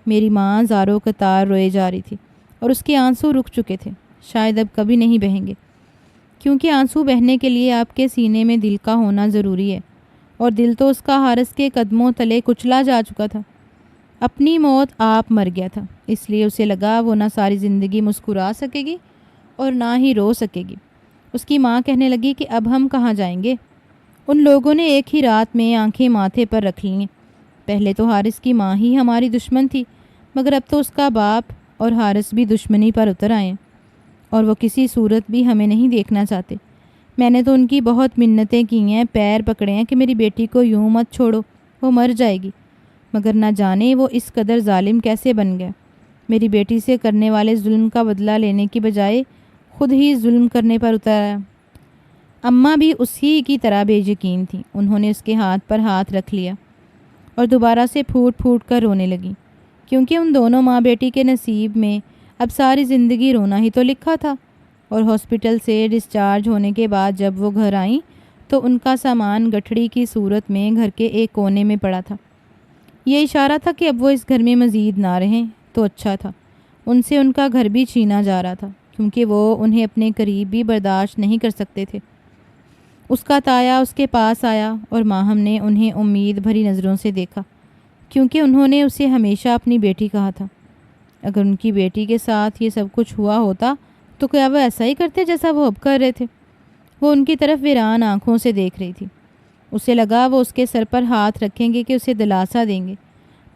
میری ماں زاروں قطار روئے جا رہی تھی، اور اس کے آنسو رک چکے تھے، شاید اب کبھی نہیں بہیں گے، کیونکہ آنسو بہنے کے لیے آپ کے سینے میں دل کا ہونا ضروری ہے، اور دل تو اس کا حارث کے قدموں تلے کچلا جا چکا تھا۔ اپنی موت آپ مر گیا تھا، اس لیے اسے لگا وہ نہ ساری زندگی مسکرا سکے گی اور نہ ہی رو سکے گی۔ اس کی ماں کہنے لگی کہ اب ہم کہاں جائیں گے؟ ان لوگوں نے ایک ہی رات میں آنکھیں ماتھے پر رکھ لیں۔ پہلے تو حارث کی ماں ہی ہماری دشمن تھی، مگر اب تو اس کا باپ اور حارث بھی دشمنی پر اتر آئے، اور وہ کسی صورت بھی ہمیں نہیں دیکھنا چاہتے۔ میں نے تو ان کی بہت منتیں کی ہیں، پیر پکڑے ہیں کہ میری بیٹی کو یوں مت چھوڑو، وہ مر جائے گی، مگر نہ جانے وہ اس قدر ظالم کیسے بن گیا۔ میری بیٹی سے کرنے والے ظلم کا بدلہ لینے کی بجائے خود ہی ظلم کرنے پر اتر آیا۔ اماں بھی اسی کی طرح بے یقین تھیں۔ انہوں نے اس کے ہاتھ پر ہاتھ رکھ لیا اور دوبارہ سے پھوٹ پھوٹ کر رونے لگیں، کیونکہ ان دونوں ماں بیٹی کے نصیب میں اب ساری زندگی رونا ہی تو لکھا تھا۔ اور ہاسپٹل سے ڈسچارج ہونے کے بعد جب وہ گھر آئیں تو ان کا سامان گٹھڑی کی صورت میں گھر کے ایک کونے میں پڑا تھا۔ یہ اشارہ تھا کہ اب وہ اس گھر میں مزید نہ رہیں تو اچھا تھا۔ ان سے ان کا گھر بھی چھینا جا رہا تھا، کیونکہ وہ انہیں اپنے قریب بھی برداشت نہیں کر سکتے تھے۔ اس کا تایا اس کے پاس آیا، اور ماہم نے انہیں امید بھری نظروں سے دیکھا، کیونکہ انہوں نے اسے ہمیشہ اپنی بیٹی کہا تھا۔ اگر ان کی بیٹی کے ساتھ یہ سب کچھ ہوا ہوتا تو کیا وہ ایسا ہی کرتے جیسا وہ اب کر رہے تھے؟ وہ ان کی طرف ویران آنکھوں سے دیکھ رہی تھی۔ اسے لگا وہ اس کے سر پر ہاتھ رکھیں گے کہ اسے دلاسا دیں گے،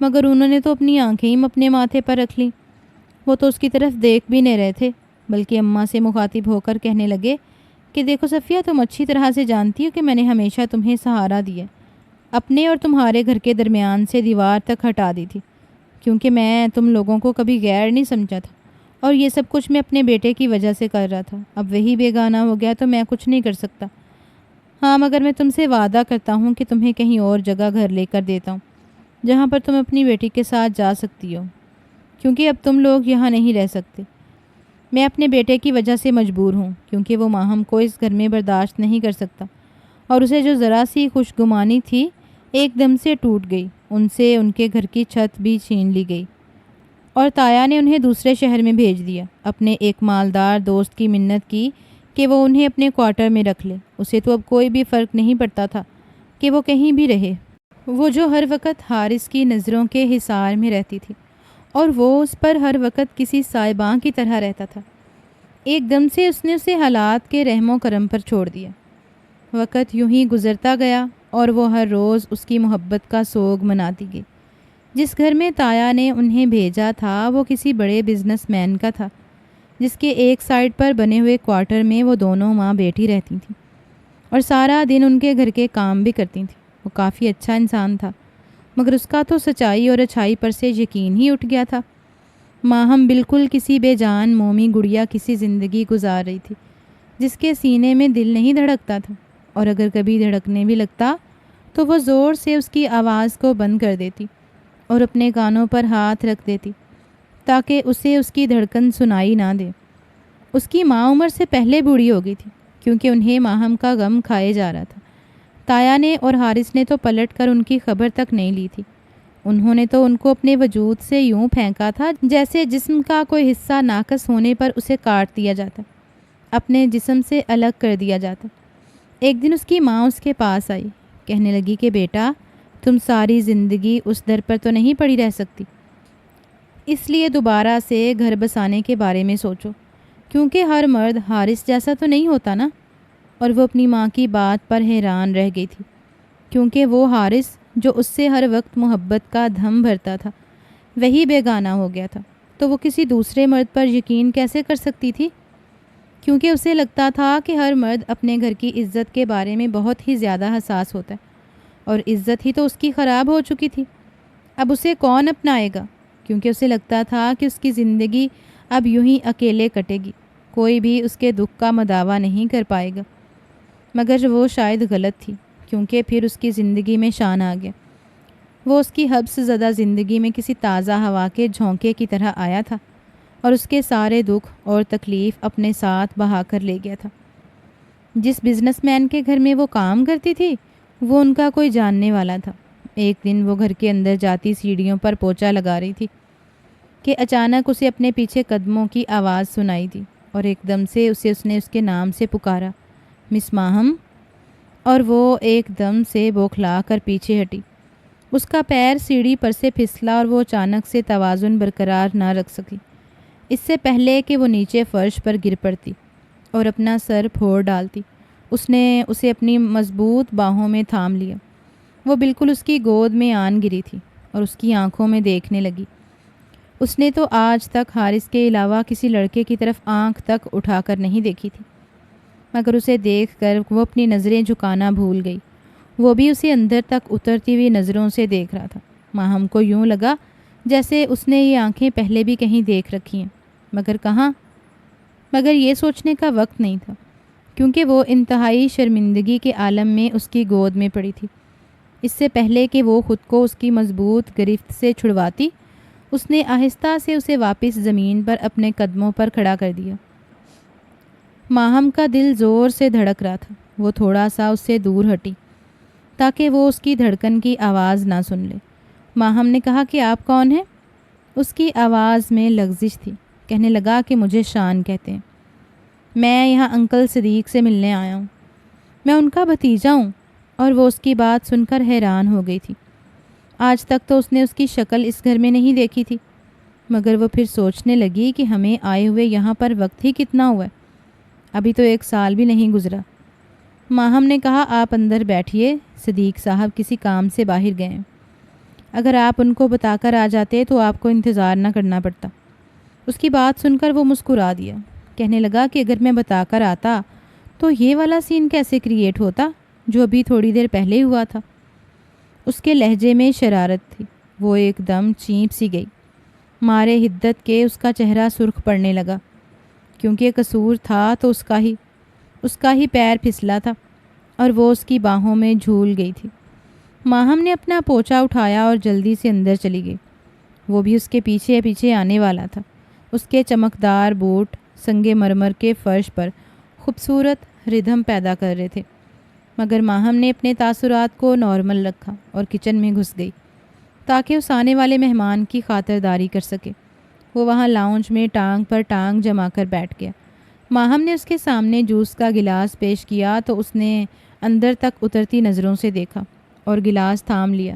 مگر انہوں نے تو اپنی آنکھیں ہی اپنے ماتھے پر رکھ لیں۔ وہ تو اس کی طرف دیکھ بھی نہیں رہے تھے، بلکہ اماں سے مخاطب ہو کر کہنے لگے کہ دیکھو صفیہ، تم اچھی طرح سے جانتی ہو کہ میں نے ہمیشہ تمہیں سہارا دیا، اپنے اور تمہارے گھر کے درمیان سے دیوار تک ہٹا دی تھی، کیونکہ میں تم لوگوں کو کبھی غیر نہیں سمجھا تھا، اور یہ سب کچھ میں اپنے بیٹے کی وجہ سے کر رہا تھا۔ اب وہی بیگانہ ہو گیا تو میں کچھ نہیں کر سکتا۔ ہاں، مگر میں تم سے وعدہ کرتا ہوں کہ تمہیں کہیں اور جگہ گھر لے کر دیتا ہوں، جہاں پر تم اپنی بیٹی کے ساتھ جا سکتی ہو، کیونکہ اب تم لوگ یہاں نہیں رہ سکتے۔ میں اپنے بیٹے کی وجہ سے مجبور ہوں، کیونکہ وہ ماہم کو اس گھر میں برداشت نہیں کر سکتا، اور اسے جو ذرا سی خوشگمانی تھی ایک دم سے ٹوٹ گئی۔ ان سے ان کے گھر کی چھت بھی چھین لی گئی، اور تایا نے انہیں دوسرے شہر میں بھیج دیا۔ اپنے ایک مالدار دوست کی منت کی کہ وہ انہیں اپنے کوارٹر میں رکھ لے۔ اسے تو اب کوئی بھی فرق نہیں پڑتا تھا کہ وہ کہیں بھی رہے، وہ جو ہر وقت حارث کی نظروں کے حصار میں رہتی تھی، اور وہ اس پر ہر وقت کسی سائباں کی طرح رہتا تھا۔ ایک دم سے اس نے اسے حالات کے رحم و کرم پر چھوڑ دیا۔ وقت یوں ہی گزرتا گیا، اور وہ ہر روز اس کی محبت کا سوگ مناتی گئی۔ جس گھر میں تایا نے انہیں بھیجا تھا وہ کسی بڑے بزنس مین کا تھا، جس کے ایک سائڈ پر بنے ہوئے کوارٹر میں وہ دونوں ماں بیٹی رہتی تھیں اور سارا دن ان کے گھر کے کام بھی کرتی تھیں۔ وہ کافی اچھا انسان تھا، مگر اس کا تو سچائی اور اچھائی پر سے یقین ہی اٹھ گیا تھا۔ ماہم بالکل کسی بے جان مومی گڑیا کسی زندگی گزار رہی تھی جس کے سینے میں دل نہیں دھڑکتا تھا، اور اگر کبھی دھڑکنے بھی لگتا تو وہ زور سے اس کی آواز کو بند کر دیتی اور اپنے کانوں پر ہاتھ رکھ دیتی تاکہ اسے اس کی دھڑکن سنائی نہ دے۔ اس کی ماں عمر سے پہلے بوڑھی ہو گئی تھی کیونکہ انہیں ماہم کا غم کھائے جا رہا تھا۔ تایا نے اور حارث نے تو پلٹ کر ان کی خبر تک نہیں لی تھی۔ انہوں نے تو ان کو اپنے وجود سے یوں پھینکا تھا جیسے جسم کا کوئی حصہ ناقص ہونے پر اسے کاٹ دیا جاتا، اپنے جسم سے الگ کر دیا جاتا۔ ایک دن اس کی ماں اس کے پاس آئی، کہنے لگی کہ بیٹا، تم ساری زندگی اس در پر تو نہیں پڑی رہ سکتی، اس لیے دوبارہ سے گھر بسانے کے بارے میں سوچو، کیونکہ ہر مرد حارث جیسا تو نہیں ہوتا نا۔ اور وہ اپنی ماں کی بات پر حیران رہ گئی تھی، کیونکہ وہ حارث جو اس سے ہر وقت محبت کا دھم بھرتا تھا وہی بیگانہ ہو گیا تھا، تو وہ کسی دوسرے مرد پر یقین کیسے کر سکتی تھی؟ کیونکہ اسے لگتا تھا کہ ہر مرد اپنے گھر کی عزت کے بارے میں بہت ہی زیادہ حساس ہوتا ہے، اور عزت ہی تو اس کی خراب ہو چکی تھی۔ اب اسے کون اپنائے گا؟ کیونکہ اسے لگتا تھا کہ اس کی زندگی اب یوں ہی اکیلے کٹے گی، کوئی بھی اس کے دکھ کا مداوع نہیں کر پائے گا۔ مگر وہ شاید غلط تھی، کیونکہ پھر اس کی زندگی میں شان آ گیا۔ وہ اس کی حبس زدہ زندگی میں کسی تازہ ہوا کے جھونکے کی طرح آیا تھا اور اس کے سارے دکھ اور تکلیف اپنے ساتھ بہا کر لے گیا تھا۔ جس بزنس مین کے گھر میں وہ کام کرتی تھی وہ ان کا کوئی جاننے والا تھا۔ ایک دن وہ گھر کے اندر جاتی سیڑھیوں پر پوچھا لگا رہی تھی کہ اچانک اسے اپنے پیچھے قدموں کی آواز سنائی دی، اور ایک دم سے اس نے اس کے نام سے پکارا، مس ماہم، اور وہ ایک دم سے بوکھلا کر پیچھے ہٹی۔ اس کا پیر سیڑھی پر سے پھسلا اور وہ اچانک سے توازن برقرار نہ رکھ سکی۔ اس سے پہلے کہ وہ نیچے فرش پر گر پڑتی اور اپنا سر پھوڑ ڈالتی، اس نے اسے اپنی مضبوط باہوں میں تھام لیا۔ وہ بالکل اس کی گود میں آن گری تھی اور اس کی آنکھوں میں دیکھنے لگی۔ اس نے تو آج تک حارث کے علاوہ کسی لڑکے کی طرف آنکھ تک اٹھا کر نہیں دیکھی تھی، مگر اسے دیکھ کر وہ اپنی نظریں جھکانا بھول گئی۔ وہ بھی اسے اندر تک اترتی ہوئی نظروں سے دیکھ رہا تھا۔ ماہم کو یوں لگا جیسے اس نے یہ آنکھیں پہلے بھی کہیں دیکھ رکھی ہیں، مگر کہاں؟ مگر یہ سوچنے کا وقت نہیں تھا، کیونکہ وہ انتہائی شرمندگی کے عالم میں اس کی گود میں پڑی تھی۔ اس سے پہلے کہ وہ خود کو اس کی مضبوط گرفت سے چھڑواتی، اس نے آہستہ سے اسے واپس زمین پر اپنے قدموں پر کھڑا کر دیا۔ ماہم کا دل زور سے دھڑک رہا تھا۔ وہ تھوڑا سا اس سے دور ہٹی تاکہ وہ اس کی دھڑکن کی آواز نہ سن لے۔ ماہم نے کہا کہ آپ کون ہیں؟ اس کی آواز میں لغزش تھی۔ کہنے لگا کہ مجھے شان کہتے ہیں، میں یہاں انکل صدیق سے ملنے آیا ہوں، میں ان کا بھتیجا ہوں۔ اور وہ اس کی بات سن کر حیران ہو گئی تھی۔ آج تک تو اس نے اس کی شکل اس گھر میں نہیں دیکھی تھی، مگر وہ پھر سوچنے لگی کہ ہمیں آئے ہوئے یہاں پر وقت ہی کتنا ہوا ہے، ابھی تو 1 سال بھی نہیں گزرا۔ ماہم نے کہا آپ اندر بیٹھیے، صدیق صاحب کسی کام سے باہر گئے ہیں، اگر آپ ان کو بتا کر آ جاتے تو آپ کو انتظار نہ کرنا پڑتا۔ اس کی بات سن کر وہ مسکرا دیا، کہنے لگا کہ اگر میں بتا کر آتا تو یہ والا سین کیسے کریٹ ہوتا جو ابھی تھوڑی دیر پہلے ہوا تھا۔ اس کے لہجے میں شرارت تھی۔ وہ ایک دم چیپ سی گئی، مارے حدت کے اس کا چہرہ سرخ پڑنے لگا، کیونکہ قصور تھا تو اس کا ہی پیر پھسلا تھا اور وہ اس کی باہوں میں جھول گئی تھی۔ ماہم نے اپنا پوچھا اٹھایا اور جلدی سے اندر چلی گئی۔ وہ بھی اس کے پیچھے پیچھے آنے والا تھا۔ اس کے چمکدار بوٹ سنگ مرمر کے فرش پر خوبصورت ردھم پیدا کر رہے تھے، مگر ماہم نے اپنے تاثرات کو نارمل رکھا اور کچن میں گھس گئی تاکہ اس آنے والے مہمان کی خاطرداری کر سکے۔ وہ وہاں لاؤنج میں ٹانگ پر ٹانگ جما کر بیٹھ گیا۔ ماہم نے اس کے سامنے جوس کا گلاس پیش کیا تو اس نے اندر تک اترتی نظروں سے دیکھا اور گلاس تھام لیا۔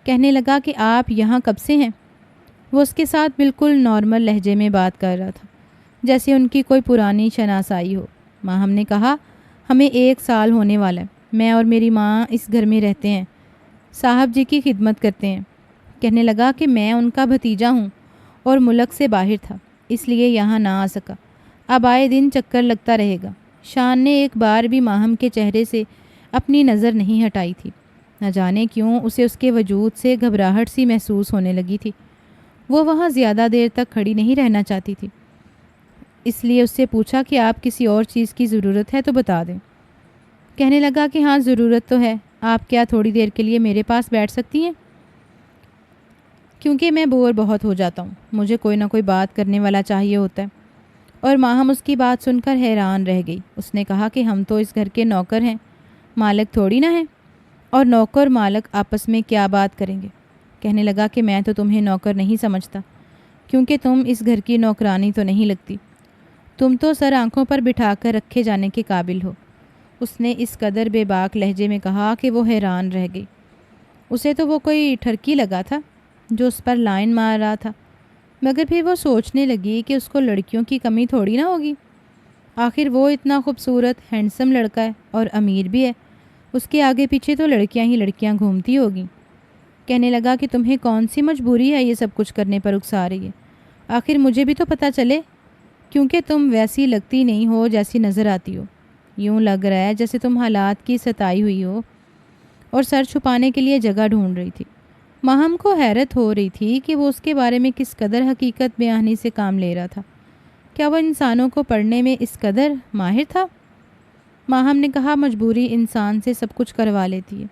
کہنے لگا کہ آپ یہاں کب سے ہیں؟ وہ اس کے ساتھ بالکل نارمل لہجے میں بات کر رہا تھا، جیسے ان کی کوئی پرانی شناسائی ہو۔ ماہم نے کہا ہمیں 1 سال ہونے والا ہے، میں اور میری ماں اس گھر میں رہتے ہیں، صاحب جی کی خدمت کرتے ہیں۔ کہنے لگا کہ میں ان کا بھتیجا ہوں اور ملک سے باہر تھا، اس لیے یہاں نہ آ سکا۔ اب آئے دن چکر لگتا رہے گا۔ شان نے ایک بار بھی ماہم کے چہرے سے اپنی نظر نہیں ہٹائی تھی۔ نہ جانے کیوں اسے اس کے وجود سے گھبراہٹ سی محسوس ہونے لگی تھی۔ وہ وہاں زیادہ دیر تک کھڑی نہیں رہنا چاہتی تھی، اس لیے اس سے پوچھا کہ آپ کسی اور چیز کی ضرورت ہے تو بتا دیں۔ کہنے لگا کہ ہاں ضرورت تو ہے، آپ کیا تھوڑی دیر کے لیے میرے پاس بیٹھ سکتی ہیں؟ کیونکہ میں بور بہت ہو جاتا ہوں، مجھے کوئی نہ کوئی بات کرنے والا چاہیے ہوتا ہے۔ اور ماہم اس کی بات سن کر حیران رہ گئی۔ اس نے کہا کہ ہم تو اس گھر کے نوکر ہیں، مالک تھوڑی نہ ہیں، اور نوکر مالک آپس میں کیا بات کریں گے؟ کہنے لگا کہ میں تو تمہیں نوکر نہیں سمجھتا، کیونکہ تم اس گھر کی نوکرانی تو نہیں لگتی، تم تو سر آنکھوں پر بٹھا کر رکھے جانے کے قابل ہو۔ اس نے اس قدر بے باک لہجے میں کہا کہ وہ حیران رہ گئی۔ اسے تو وہ کوئی ٹھرکی لگا تھا جو اس پر لائن مار رہا تھا، مگر پھر وہ سوچنے لگی کہ اس کو لڑکیوں کی کمی تھوڑی نہ ہوگی، آخر وہ اتنا خوبصورت ہینڈسم لڑکا ہے اور امیر بھی ہے، اس کے آگے پیچھے تو لڑکیاں ہی لڑکیاں گھومتی ہوگی۔ کہنے لگا کہ تمہیں کون سی مجبوری ہے یہ سب کچھ کرنے پر اکسا رہی ہے؟ آخر مجھے بھی تو پتہ چلے، کیونکہ تم ویسی لگتی نہیں ہو جیسی نظر آتی ہو، یوں لگ رہا ہے جیسے تم حالات کی ستائی ہوئی ہو اور سر چھپانے کے لیے جگہ ڈھونڈ رہی تھی۔ ماہم کو حیرت ہو رہی تھی کہ وہ اس کے بارے میں کس قدر حقیقت بیانی سے کام لے رہا تھا۔ کیا وہ انسانوں کو پڑھنے میں اس قدر ماہر تھا؟ ماہم نے کہا مجبوری انسان سے سب کچھ کروا لیتی ہے،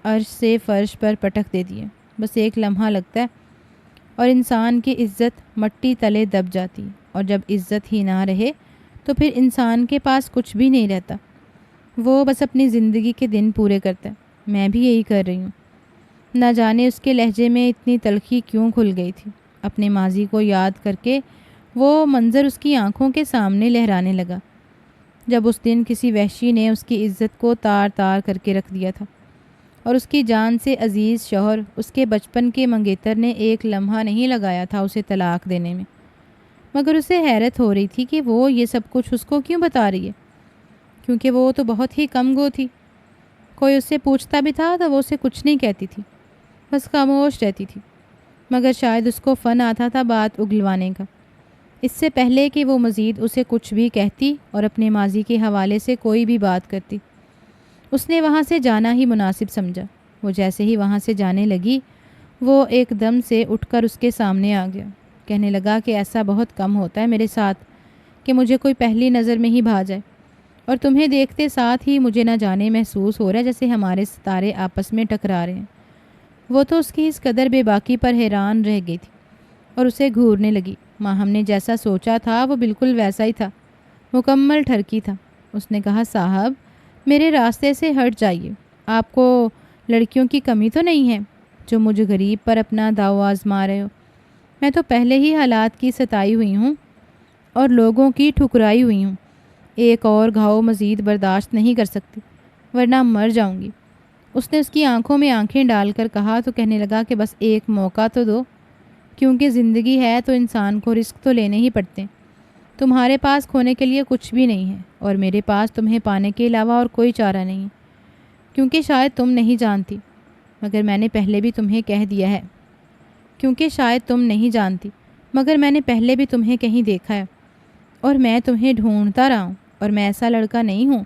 عرش سے فرش پر پٹک دیتی ہے، بس ایک لمحہ لگتا ہے اور انسان کی عزت مٹی تلے دب جاتی ہے، اور جب عزت ہی نہ رہے تو پھر انسان کے پاس کچھ بھی نہیں رہتا، وہ بس اپنی زندگی کے دن پورے کرتا ہے۔ میں بھی یہی کر رہی ہوں۔ نہ جانے اس کے لہجے میں اتنی تلخی کیوں کھل گئی تھی۔ اپنے ماضی کو یاد کر کے وہ منظر اس کی آنکھوں کے سامنے لہرانے لگا، جب اس دن کسی وحشی نے اس کی عزت کو تار تار کر کے رکھ دیا تھا، اور اس کی جان سے عزیز شوہر اس کے بچپن کے منگیتر نے ایک لمحہ نہیں لگایا تھا اسے طلاق دینے میں۔ مگر اسے حیرت ہو رہی تھی کہ وہ یہ سب کچھ اس کو کیوں بتا رہی ہے، کیونکہ وہ تو بہت ہی کم گو تھی۔ کوئی اس سے پوچھتا بھی تھا تو وہ اسے کچھ نہیں کہتی تھی، بس خاموش رہتی تھی۔ مگر شاید اس کو فن آتا تھا بات اگلوانے کا، اس سے پہلے کہ وہ مزید اسے کچھ بھی کہتی اور اپنے ماضی کے حوالے سے کوئی بھی بات کرتی۔ اس نے وہاں سے جانا ہی مناسب سمجھا۔ وہ جیسے ہی وہاں سے جانے لگی، وہ ایک دم سے اٹھ کر اس کے سامنے آ گیا۔ کہنے لگا کہ ایسا بہت کم ہوتا ہے میرے ساتھ کہ مجھے کوئی پہلی نظر میں ہی بھا جائے، اور تمہیں دیکھتے ساتھ ہی مجھے نہ جانے محسوس ہو رہا ہے جیسے ہمارے ستارے آپس میں ٹکرا رہے ہیں۔ وہ تو اس کی اس قدر بے باکی پر حیران رہ گئی تھی اور اسے گھورنے لگی۔ ماہم نے جیسا سوچا تھا وہ بالکل ویسا ہی تھا، مکمل ٹھرکی تھا۔ اس نے کہا صاحب میرے راستے سے ہٹ جائیے، آپ کو لڑکیوں کی کمی تو نہیں ہے جو مجھے غریب پر اپنا داؤ آزما رہے ہو؟ میں تو پہلے ہی حالات کی ستائی ہوئی ہوں اور لوگوں کی ٹھکرائی ہوئی ہوں، ایک اور گھاؤ مزید برداشت نہیں کر سکتی، ورنہ مر جاؤں گی۔ اس نے اس کی آنکھوں میں آنکھیں ڈال کر کہا تو کہنے لگا کہ بس ایک موقع تو دو، کیونکہ زندگی ہے تو انسان کو رسک تو لینے ہی پڑتے ہیں۔ تمہارے پاس کھونے کے لیے کچھ بھی نہیں ہے، اور میرے پاس تمہیں پانے کے علاوہ اور کوئی چارہ نہیں ہے، کیونکہ شاید تم نہیں جانتی، مگر میں نے پہلے بھی تمہیں کہہ دیا ہے، کیونکہ شاید تم نہیں جانتی مگر میں نے پہلے بھی تمہیں کہیں دیکھا ہے، اور میں تمہیں ڈھونڈتا رہا ہوں، اور میں ایسا لڑکا نہیں ہوں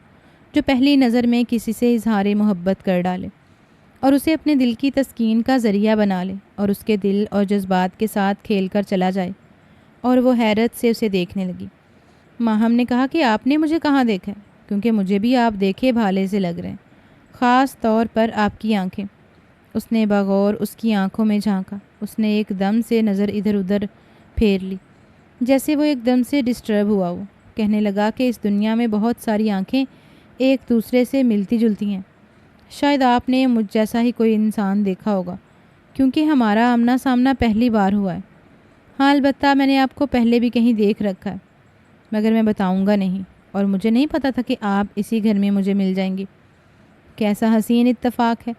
جو پہلی نظر میں کسی سے اظہار محبت کر ڈالے اور اسے اپنے دل کی تسکین کا ذریعہ بنا لے اور اس کے دل اور جذبات کے ساتھ کھیل کر چلا جائے۔ اور وہ حیرت سے اسے دیکھنے لگی۔ ماہم نے کہا کہ آپ نے مجھے کہاں دیکھا ہے؟ کیونکہ مجھے بھی آپ دیکھے بھالے سے لگ رہے ہیں، خاص طور پر آپ کی آنکھیں۔ اس نے بغور اس کی آنکھوں میں جھانکا۔ اس نے ایک دم سے نظر ادھر ادھر پھیر لی، جیسے وہ ایک دم سے ڈسٹرب ہوا ہو۔ کہنے لگا کہ اس دنیا میں بہت ساری آنکھیں ایک دوسرے سے ملتی جلتی ہیں، شاید آپ نے مجھ جیسا ہی کوئی انسان دیکھا ہوگا، کیونکہ ہمارا آمنا سامنا پہلی بار ہوا ہے۔ ہاں البتہ میں نے آپ کو پہلے بھی کہیں دیکھ رکھا ہے، مگر میں بتاؤں گا نہیں، اور مجھے نہیں پتا تھا کہ آپ اسی گھر میں مجھے مل جائیں گی۔ کیسا حسین اتفاق ہے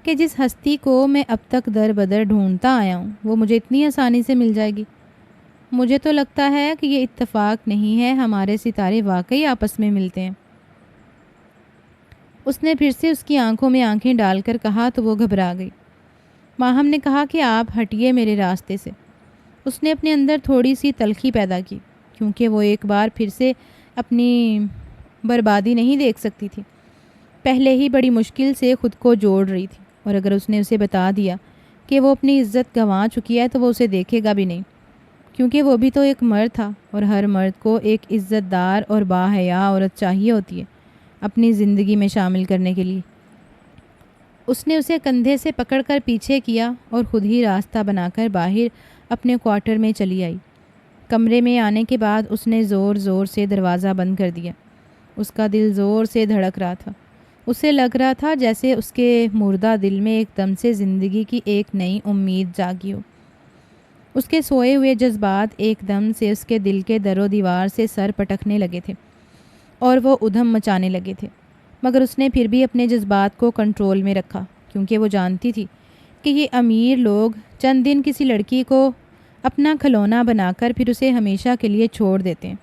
کہ جس ہستی کو میں اب تک در بدر ڈھونڈتا آیا ہوں وہ مجھے اتنی آسانی سے مل جائے گی۔ مجھے تو لگتا ہے کہ یہ اتفاق نہیں ہے، ہمارے ستارے واقعی آپس میں ملتے ہیں۔ اس نے پھر سے اس کی آنکھوں میں آنکھیں ڈال کر کہا تو وہ گھبرا گئی۔ ماہم نے کہا کہ آپ ہٹیے میرے راستے سے۔ اس نے اپنے اندر تھوڑی سی تلخی پیدا کی۔ کیونکہ وہ ایک بار پھر سے اپنی بربادی نہیں دیکھ سکتی تھی۔ پہلے ہی بڑی مشکل سے خود کو جوڑ رہی تھی، اور اگر اس نے اسے بتا دیا کہ وہ اپنی عزت گنوا چکی ہے تو وہ اسے دیکھے گا بھی نہیں، کیونکہ وہ بھی تو ایک مرد تھا، اور ہر مرد کو ایک عزت دار اور باحیا عورت چاہیے ہوتی ہے اپنی زندگی میں شامل کرنے کے لیے۔ اس نے اسے کندھے سے پکڑ کر پیچھے کیا اور خود ہی راستہ بنا کر باہر اپنے کوارٹر میں چلی آئی۔ کمرے میں آنے کے بعد اس نے زور زور سے دروازہ بند کر دیا۔ اس کا دل زور سے دھڑک رہا تھا۔ اسے لگ رہا تھا جیسے اس کے مردہ دل میں ایک دم سے زندگی کی ایک نئی امید جاگی ہو۔ اس کے سوئے ہوئے جذبات ایک دم سے اس کے دل کے در و دیوار سے سر پٹکنے لگے تھے اور وہ ادھم مچانے لگے تھے، مگر اس نے پھر بھی اپنے جذبات کو کنٹرول میں رکھا، کیونکہ وہ جانتی تھی کہ یہ امیر لوگ چند دن کسی لڑکی کو اپنا کھلونا بنا کر پھر اسے ہمیشہ کے لیے چھوڑ دیتے ہیں۔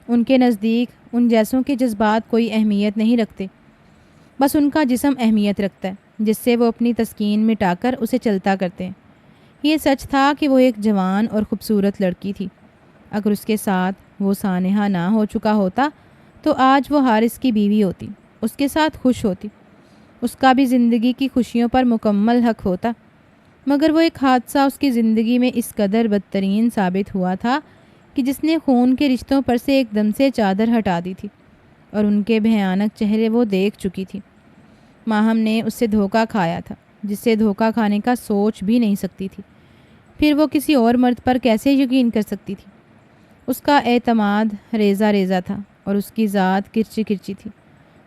ان کے نزدیک ان جیسوں کے جذبات کوئی اہمیت نہیں رکھتے، بس ان کا جسم اہمیت رکھتا ہے، جس سے وہ اپنی تسکین مٹا کر اسے چلتا کرتے ہیں۔ یہ سچ تھا کہ وہ ایک جوان اور خوبصورت لڑکی تھی۔ اگر اس کے ساتھ وہ سانحہ نہ ہو چکا ہوتا تو آج وہ حارث کی بیوی ہوتی، اس کے ساتھ خوش ہوتی، اس کا بھی زندگی کی خوشیوں پر مکمل حق ہوتا، مگر وہ ایک حادثہ اس کی زندگی میں اس قدر بدترین ثابت ہوا تھا کہ جس نے خون کے رشتوں پر سے ایک دم سے چادر ہٹا دی تھی، اور ان کے بھیانک چہرے وہ دیکھ چکی تھی۔ ماہم نے اس سے دھوکہ کھایا تھا، جس سے دھوکہ کھانے کا سوچ بھی نہیں سکتی تھی، پھر وہ کسی اور مرد پر کیسے یقین کر سکتی تھی؟ اس کا اعتماد ریزہ ریزہ تھا اور اس کی ذات کرچی کرچی تھی۔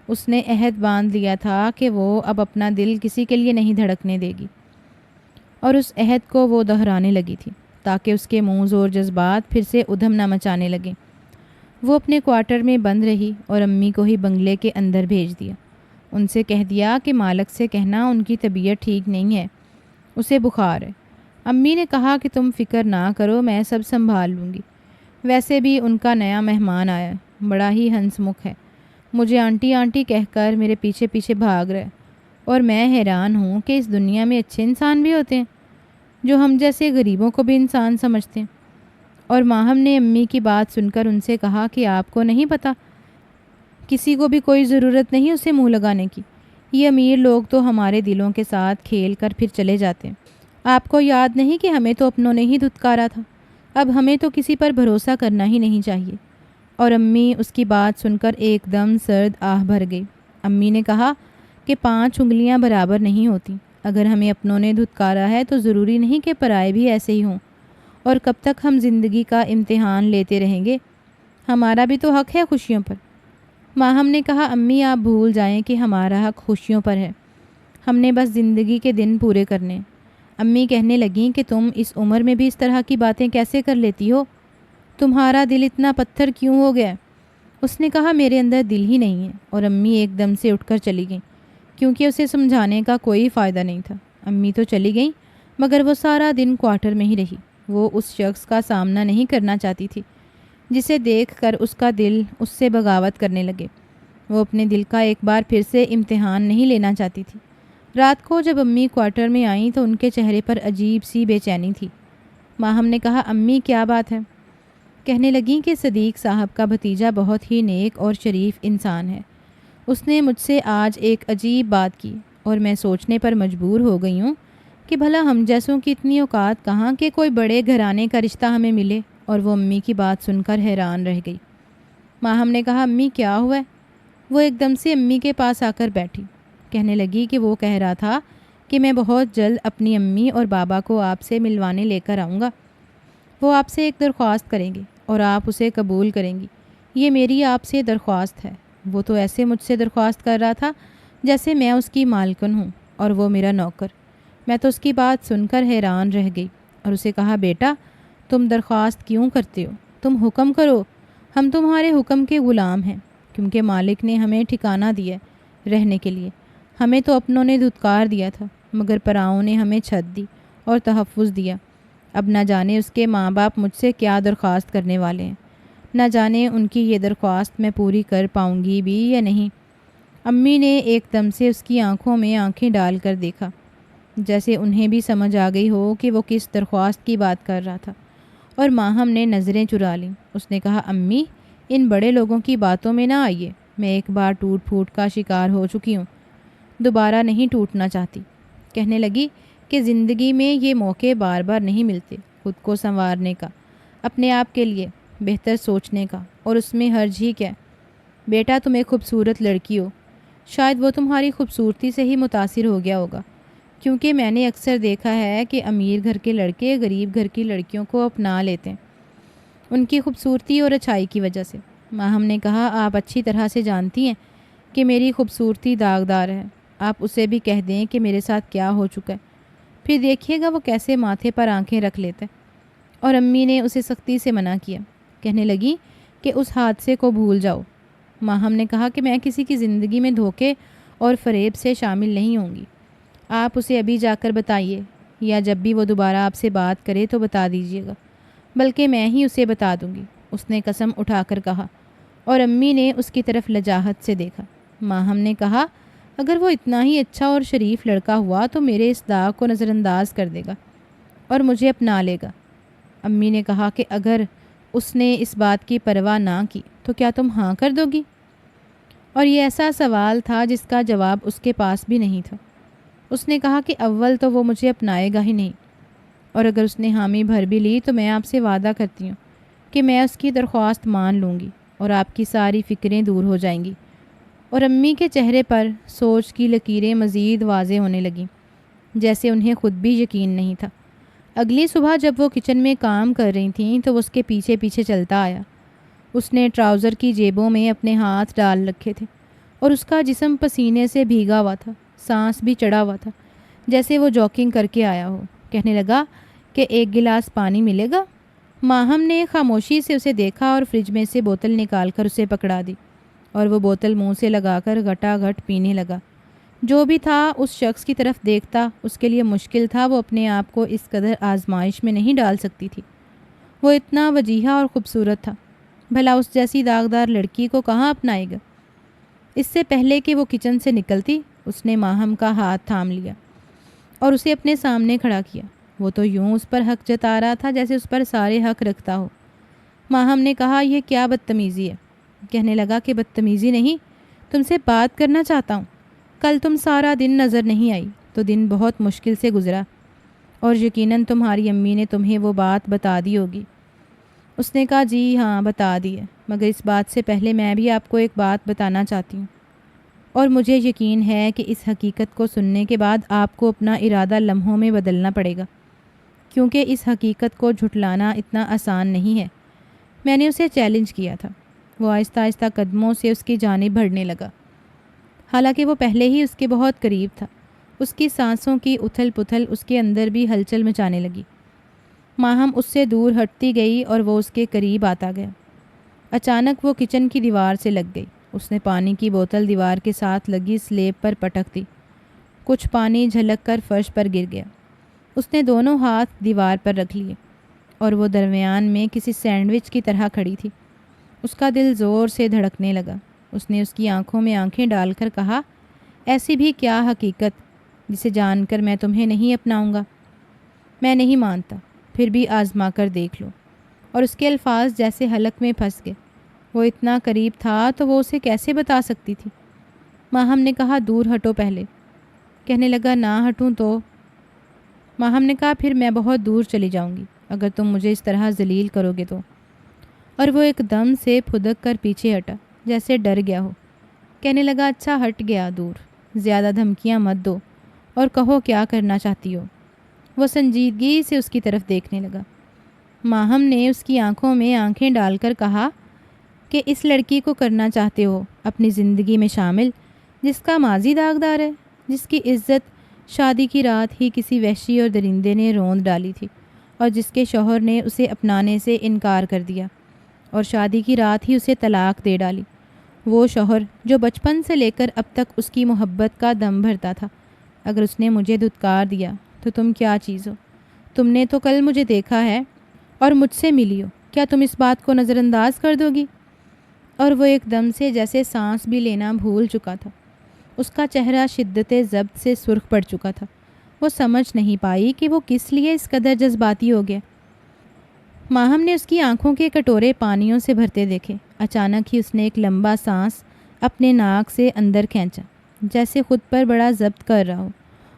اس نے عہد باندھ لیا تھا کہ وہ اب اپنا دل کسی کے لیے نہیں دھڑکنے دے گی، اور اس عہد کو وہ دہرانے لگی تھی تاکہ اس کے موز اور جذبات پھر سے ادھم نہ مچانے لگیں۔ وہ اپنے کوارٹر میں بند رہی اور امی کو ہی بنگلے کے اندر بھیج دیا۔ ان سے کہہ دیا کہ مالک سے کہنا ان کی طبیعت ٹھیک نہیں ہے، اسے بخار ہے۔ امی نے کہا کہ تم فکر نہ کرو، میں سب سنبھال لوں گی۔ ویسے بھی ان کا نیا مہمان آیا، بڑا ہی ہنس مکھ ہے، مجھے آنٹی آنٹی کہہ کر میرے پیچھے پیچھے بھاگ رہا ہے، اور میں حیران ہوں کہ اس دنیا میں اچھے انسان بھی ہوتے ہیں جو ہم جیسے غریبوں کو بھی انسان سمجھتے ہیں۔ اور ماہم نے امی کی بات سن کر ان سے کہا کہ آپ کو نہیں پتہ، کسی کو بھی کوئی ضرورت نہیں اسے منہ لگانے کی، یہ امیر لوگ تو ہمارے دلوں کے ساتھ کھیل کر پھر چلے جاتے ہیں۔ آپ کو یاد نہیں کہ ہمیں تو اپنوں نے ہی دھتکارا تھا، اب ہمیں تو کسی پر بھروسہ کرنا ہی نہیں چاہیے۔ اور امی اس کی بات سن کر ایک دم سرد آہ بھر گئی۔ امی نے کہا کہ 5 انگلیاں برابر نہیں ہوتی، اگر ہمیں اپنوں نے دھتکارا ہے تو ضروری نہیں کہ پرائے بھی ایسے ہی ہوں، اور کب تک ہم زندگی کا امتحان لیتے رہیں گے؟ ہمارا بھی تو حق ہے خوشیوں پر۔ ماہم نے کہا امی آپ بھول جائیں کہ ہمارا حق خوشیوں پر ہے، ہم نے بس زندگی کے دن پورے کرنے۔ امی کہنے لگیں کہ تم اس عمر میں بھی اس طرح کی باتیں کیسے کر لیتی ہو؟ تمہارا دل اتنا پتھر کیوں ہو گیا؟ اس نے کہا میرے اندر دل ہی نہیں ہے، اور امی ایک دم سے اٹھ کر چلی گئیں، کیونکہ اسے سمجھانے کا کوئی فائدہ نہیں تھا۔ امی تو چلی گئیں، مگر وہ سارا دن کوارٹر میں ہی رہی۔ وہ اس شخص کا سامنا نہیں کرنا چاہتی تھی جسے دیکھ کر اس کا دل اس سے بغاوت کرنے لگے۔ وہ اپنے دل کا ایک بار پھر سے امتحان نہیں لینا چاہتی تھی۔ رات کو جب امی کوارٹر میں آئیں تو ان کے چہرے پر عجیب سی بے چینی تھی۔ ماہم نے کہا امی کیا بات ہے؟ کہنے لگیں کہ صدیق صاحب کا بھتیجا بہت ہی نیک اور شریف انسان ہے، اس نے مجھ سے آج ایک عجیب بات کی، اور میں سوچنے پر مجبور ہو گئی ہوں کہ بھلا ہم جیسوں کی اتنی اوقات کہاں کہ کوئی بڑے گھرانے کا رشتہ ہمیں ملے۔ اور وہ امی کی بات سن کر حیران رہ گئی۔ ماہم نے کہا امی کیا ہوا ہے؟ وہ ایک دم سے امی کے پاس آ کر بیٹھی، کہنے لگی کہ وہ کہہ رہا تھا کہ میں بہت جلد اپنی امی اور بابا کو آپ سے ملوانے لے کر آؤں گا۔ وہ آپ سے ایک درخواست کریں گے اور آپ اسے قبول کریں گی، یہ میری آپ سے درخواست ہے۔ وہ تو ایسے مجھ سے درخواست کر رہا تھا جیسے میں اس کی مالکن ہوں اور وہ میرا نوکر۔ میں تو اس کی بات سن کر حیران رہ گئی اور اسے کہا بیٹا تم درخواست کیوں کرتے ہو؟ تم حکم کرو، ہم تمہارے حکم کے غلام ہیں، کیونکہ مالک نے ہمیں ٹھکانہ دیا ہے رہنے کے لیے۔ ہمیں تو اپنوں نے دھتکار دیا تھا، مگر پراؤں نے ہمیں چھت دی اور تحفظ دیا۔ اب نہ جانے اس کے ماں باپ مجھ سے کیا درخواست کرنے والے ہیں، نہ جانے ان کی یہ درخواست میں پوری کر پاؤں گی بھی یا نہیں۔ امی نے ایک دم سے اس کی آنکھوں میں آنکھیں ڈال کر دیکھا، جیسے انہیں بھی سمجھ آ گئی ہو کہ وہ کس درخواست کی بات کر رہا تھا، اور ماہم نے نظریں چرا لیں۔ اس نے کہا امی ان بڑے لوگوں کی باتوں میں نہ آئیے، میں ایک بار ٹوٹ پھوٹ کا شکار ہو چکی ہوں، دوبارہ نہیں ٹوٹنا چاہتی۔ کہنے لگی کہ زندگی میں یہ موقع بار بار نہیں ملتے خود کو سنوارنے کا، اپنے آپ کے لیے بہتر سوچنے کا، اور اس میں حرج ہی کیا؟ بیٹا تم ایک خوبصورت لڑکی ہو، شاید وہ تمہاری خوبصورتی سے ہی متاثر ہو گیا ہوگا، کیونکہ میں نے اکثر دیکھا ہے کہ امیر گھر کے لڑکے غریب گھر کی لڑکیوں کو اپنا لیتے ہیں ان کی خوبصورتی اور اچھائی کی وجہ سے۔ ماہم نے کہا آپ اچھی طرح سے جانتی ہیں کہ میری خوبصورتی داغدار ہے، آپ اسے بھی کہہ دیں کہ میرے ساتھ کیا ہو چکا ہے، پھر دیکھیے گا وہ کیسے ماتھے پر آنکھیں رکھ لیتا ہے۔ اور امی نے اسے سختی سے منع کیا، کہنے لگی کہ اس حادثے کو بھول جاؤ۔ ماہم نے کہا کہ میں کسی کی زندگی میں دھوکے اور فریب سے شامل نہیں ہوں گی، آپ اسے ابھی جا کر بتائیے، یا جب بھی وہ دوبارہ آپ سے بات کرے تو بتا دیجیے گا، بلکہ میں ہی اسے بتا دوں گی، اس نے قسم اٹھا کر کہا، اور امی نے اس کی طرف لجاجت سے دیکھا۔ ماہم نے کہا اگر وہ اتنا ہی اچھا اور شریف لڑکا ہوا تو میرے اس داغ کو نظر انداز کر دے گا اور مجھے اپنا لے گا۔ امی نے کہا کہ اگر اس نے اس بات کی پرواہ نہ کی تو کیا تم ہاں کر دو گی؟ اور یہ ایسا سوال تھا جس کا جواب اس کے پاس بھی نہیں تھا۔ اس نے کہا کہ اول تو وہ مجھے اپنائے گا ہی نہیں، اور اگر اس نے حامی بھر بھی لی تو میں آپ سے وعدہ کرتی ہوں کہ میں اس کی درخواست مان لوں گی اور آپ کی ساری فکریں دور ہو جائیں گی۔ اور امی کے چہرے پر سوچ کی لکیریں مزید واضح ہونے لگیں، جیسے انہیں خود بھی یقین نہیں تھا۔ اگلی صبح جب وہ کچن میں کام کر رہی تھیں تو وہ اس کے پیچھے پیچھے چلتا آیا۔ اس نے ٹراؤزر کی جیبوں میں اپنے ہاتھ ڈال رکھے تھے اور اس کا جسم پسینے سے بھیگا ہوا تھا، سانس بھی چڑھا ہوا تھا جیسے وہ جاگنگ کر کے آیا ہو۔ کہنے لگا کہ ایک گلاس پانی ملے گا؟ ماہم نے خاموشی سے اسے دیکھا اور فریج میں سے بوتل نکال کر اسے پکڑا دی، اور وہ بوتل منہ سے لگا کر گھٹا گھٹ پینے لگا۔ جو بھی تھا اس شخص کی طرف دیکھتا اس کے لیے مشکل تھا، وہ اپنے آپ کو اس قدر آزمائش میں نہیں ڈال سکتی تھی۔ وہ اتنا وجیحہ اور خوبصورت تھا، بھلا اس جیسی داغدار لڑکی کو کہاں اپنائے گا؟ اس سے پہلے کہ وہ کچن سے نکلتی اس نے ماہم کا ہاتھ تھام لیا اور اسے اپنے سامنے کھڑا کیا۔ وہ تو یوں اس پر حق جتا رہا تھا جیسے اس پر سارے حق رکھتا ہو۔ ماہم نے کہا یہ کیا بدتمیزی ہے؟ کہنے لگا کہ بدتمیزی نہیں، تم سے بات کرنا چاہتا ہوں۔ کل تم سارا دن نظر نہیں آئی تو دن بہت مشکل سے گزرا، اور یقیناً تمہاری امی نے تمہیں وہ بات بتا دی ہوگی۔ اس نے کہا جی ہاں بتا دی ہے، مگر اس بات سے پہلے میں بھی آپ کو ایک بات بتانا چاہتی ہوں، اور مجھے یقین ہے کہ اس حقیقت کو سننے کے بعد آپ کو اپنا ارادہ لمحوں میں بدلنا پڑے گا، کیونکہ اس حقیقت کو جھٹلانا اتنا آسان نہیں ہے۔ میں نے اسے چیلنج کیا تھا۔ وہ آہستہ آہستہ قدموں سے اس کی جانب بڑھنے لگا، حالانکہ وہ پہلے ہی اس کے بہت قریب تھا۔ اس کی سانسوں کی اتھل پتھل اس کے اندر بھی ہلچل مچانے لگی۔ ماہم اس سے دور ہٹتی گئی اور وہ اس کے قریب آتا گیا۔ اچانک وہ کچن کی دیوار سے لگ گئی۔ اس نے پانی کی بوتل دیوار کے ساتھ لگی سلیب پر پٹک دی، کچھ پانی جھلک کر فرش پر گر گیا۔ اس نے دونوں ہاتھ دیوار پر رکھ لیے اور وہ درمیان میں کسی سینڈوچ کی طرح کھڑی تھی۔ اس کا دل زور سے دھڑکنے لگا۔ اس نے اس کی آنکھوں میں آنکھیں ڈال کر کہا ایسی بھی کیا حقیقت جسے جان کر میں تمہیں نہیں اپناؤں گا؟ میں نہیں مانتا، پھر بھی آزما کر دیکھ لو۔ اور اس کے الفاظ جیسے حلق میں پھنس گئے۔ وہ اتنا قریب تھا تو وہ اسے کیسے بتا سکتی تھی؟ ماہم نے کہا دور ہٹو پہلے۔ کہنے لگا نہ ہٹوں تو؟ ماہم نے کہا پھر میں بہت دور چلی جاؤں گی اگر تم مجھے اس طرح ذلیل کرو گے تو۔ اور وہ ایک دم سے پھدک کر پیچھے ہٹا جیسے ڈر گیا ہو۔ کہنے لگا اچھا ہٹ گیا دور، زیادہ دھمکیاں مت دو اور کہو کیا کرنا چاہتی ہو۔ وہ سنجیدگی سے اس کی طرف دیکھنے لگا۔ ماہم نے اس کی آنکھوں میں آنکھیں ڈال کر کہا کہ اس لڑکی کو کرنا چاہتے ہو اپنی زندگی میں شامل جس کا ماضی داغدار ہے، جس کی عزت شادی کی رات ہی کسی وحشی اور درندے نے روند ڈالی تھی، اور جس کے شوہر نے اسے اپنانے سے انکار کر دیا اور شادی کی رات ہی اسے طلاق دے ڈالی۔ وہ شوہر جو بچپن سے لے کر اب تک اس کی محبت کا دم بھرتا تھا، اگر اس نے مجھے دھتکار دیا تو تم کیا چیز ہو؟ تم نے تو کل مجھے دیکھا ہے اور مجھ سے ملی ہو، کیا تم اس بات کو نظر انداز کر دو گی؟ اور وہ ایک دم سے جیسے سانس بھی لینا بھول چکا تھا۔ اس کا چہرہ شدت ضبط سے سرخ پڑ چکا تھا۔ وہ سمجھ نہیں پائی کہ وہ کس لیے اس قدر جذباتی ہو گیا۔ ماہم نے اس کی آنکھوں کے کٹورے پانیوں سے بھرتے دیکھے۔ اچانک ہی اس نے ایک لمبا سانس اپنے ناک سے اندر کھینچا، جیسے خود پر بڑا ضبط کر رہا ہو،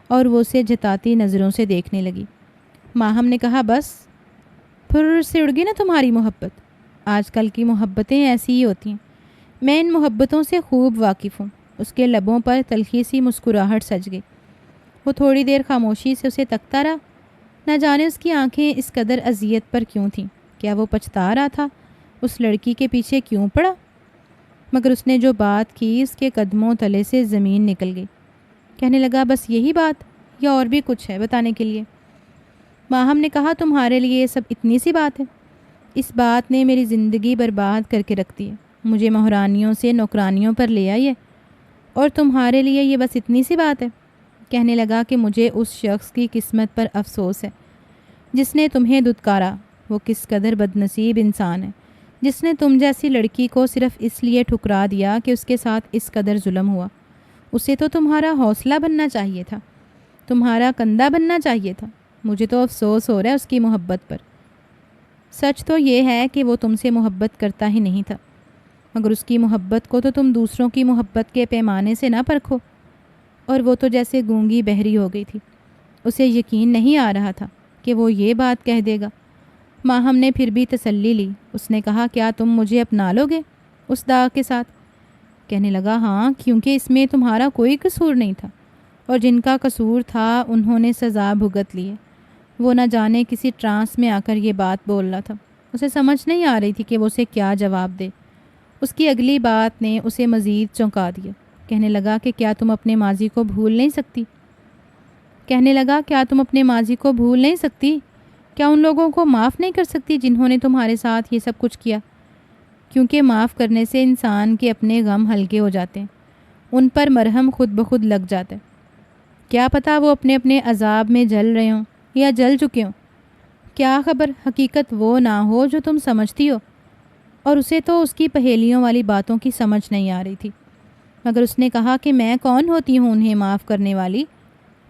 اور وہ اسے جتاتی نظروں سے دیکھنے لگی۔ ماہم نے کہا، بس پھر سے اڑ گئی نا تمہاری محبت۔ آج کل کی محبتیں ایسی ہی ہوتی ہیں، میں ان محبتوں سے خوب واقف ہوں۔ اس کے لبوں پر تلخی سی مسکراہٹ سج گئی۔ وہ تھوڑی دیر خاموشی سے اسے تکتا رہا۔ نہ جانے اس کی آنکھیں اس قدر اذیت پر کیوں تھیں۔ کیا وہ پچھتا رہا تھا اس لڑکی کے پیچھے کیوں پڑا؟ مگر اس نے جو بات کی اس کے قدموں تلے سے زمین نکل گئی۔ کہنے لگا، بس یہی بات یا اور بھی کچھ ہے بتانے کے لیے؟ ماہم نے کہا، تمہارے لیے یہ سب اتنی سی بات ہے؟ اس بات نے میری زندگی برباد کر کے رکھ دی ہے، مجھے مہرانیوں سے نوکرانیوں پر لے آئی ہے، اور تمہارے لیے یہ بس اتنی سی بات ہے؟ کہنے لگا کہ مجھے اس شخص کی قسمت پر افسوس ہے جس نے تمہیں دھتکارا۔ وہ کس قدر بدنصیب انسان ہے جس نے تم جیسی لڑکی کو صرف اس لیے ٹھکرا دیا کہ اس کے ساتھ اس قدر ظلم ہوا۔ اسے تو تمہارا حوصلہ بننا چاہیے تھا، تمہارا کندھا بننا چاہیے تھا۔ مجھے تو افسوس ہو رہا ہے اس کی محبت پر۔ سچ تو یہ ہے کہ وہ تم سے محبت کرتا ہی نہیں تھا، مگر اس کی محبت کو تو تم دوسروں کی محبت کے پیمانے سے نہ پرکھو۔ اور وہ تو جیسے گونگی بہری ہو گئی تھی، اسے یقین نہیں آ رہا تھا کہ وہ یہ بات کہہ دے گا۔ ماہم نے پھر بھی تسلی لی۔ اس نے کہا، کیا تم مجھے اپنا لو گے اس داغ کے ساتھ؟ کہنے لگا، ہاں، کیونکہ اس میں تمہارا کوئی قصور نہیں تھا، اور جن کا قصور تھا انہوں نے سزا بھگت لی ہے۔ وہ نہ جانے کسی ٹرانس میں آ کر یہ بات بول رہا تھا۔ اسے سمجھ نہیں آ رہی تھی کہ وہ اسے کیا جواب دے۔ اس کی اگلی بات نے اسے مزید چونکا دیا۔ کہنے لگا کہ کیا تم اپنے ماضی کو بھول نہیں سکتی؟ کیا ان لوگوں کو معاف نہیں کر سکتی جنہوں نے تمہارے ساتھ یہ سب کچھ کیا؟ کیونکہ معاف کرنے سے انسان کے اپنے غم ہلکے ہو جاتے ہیں، ان پر مرہم خود بخود لگ جاتا ہے۔ کیا پتہ وہ اپنے اپنے عذاب میں جل رہے ہوں یا جل چکے ہوں، کیا خبر حقیقت وہ نہ ہو جو تم سمجھتی ہو۔ اور اسے تو اس کی پہیلیوں والی باتوں کی سمجھ نہیں آ رہی تھی، مگر اس نے کہا کہ میں کون ہوتی ہوں انہیں معاف کرنے والی؟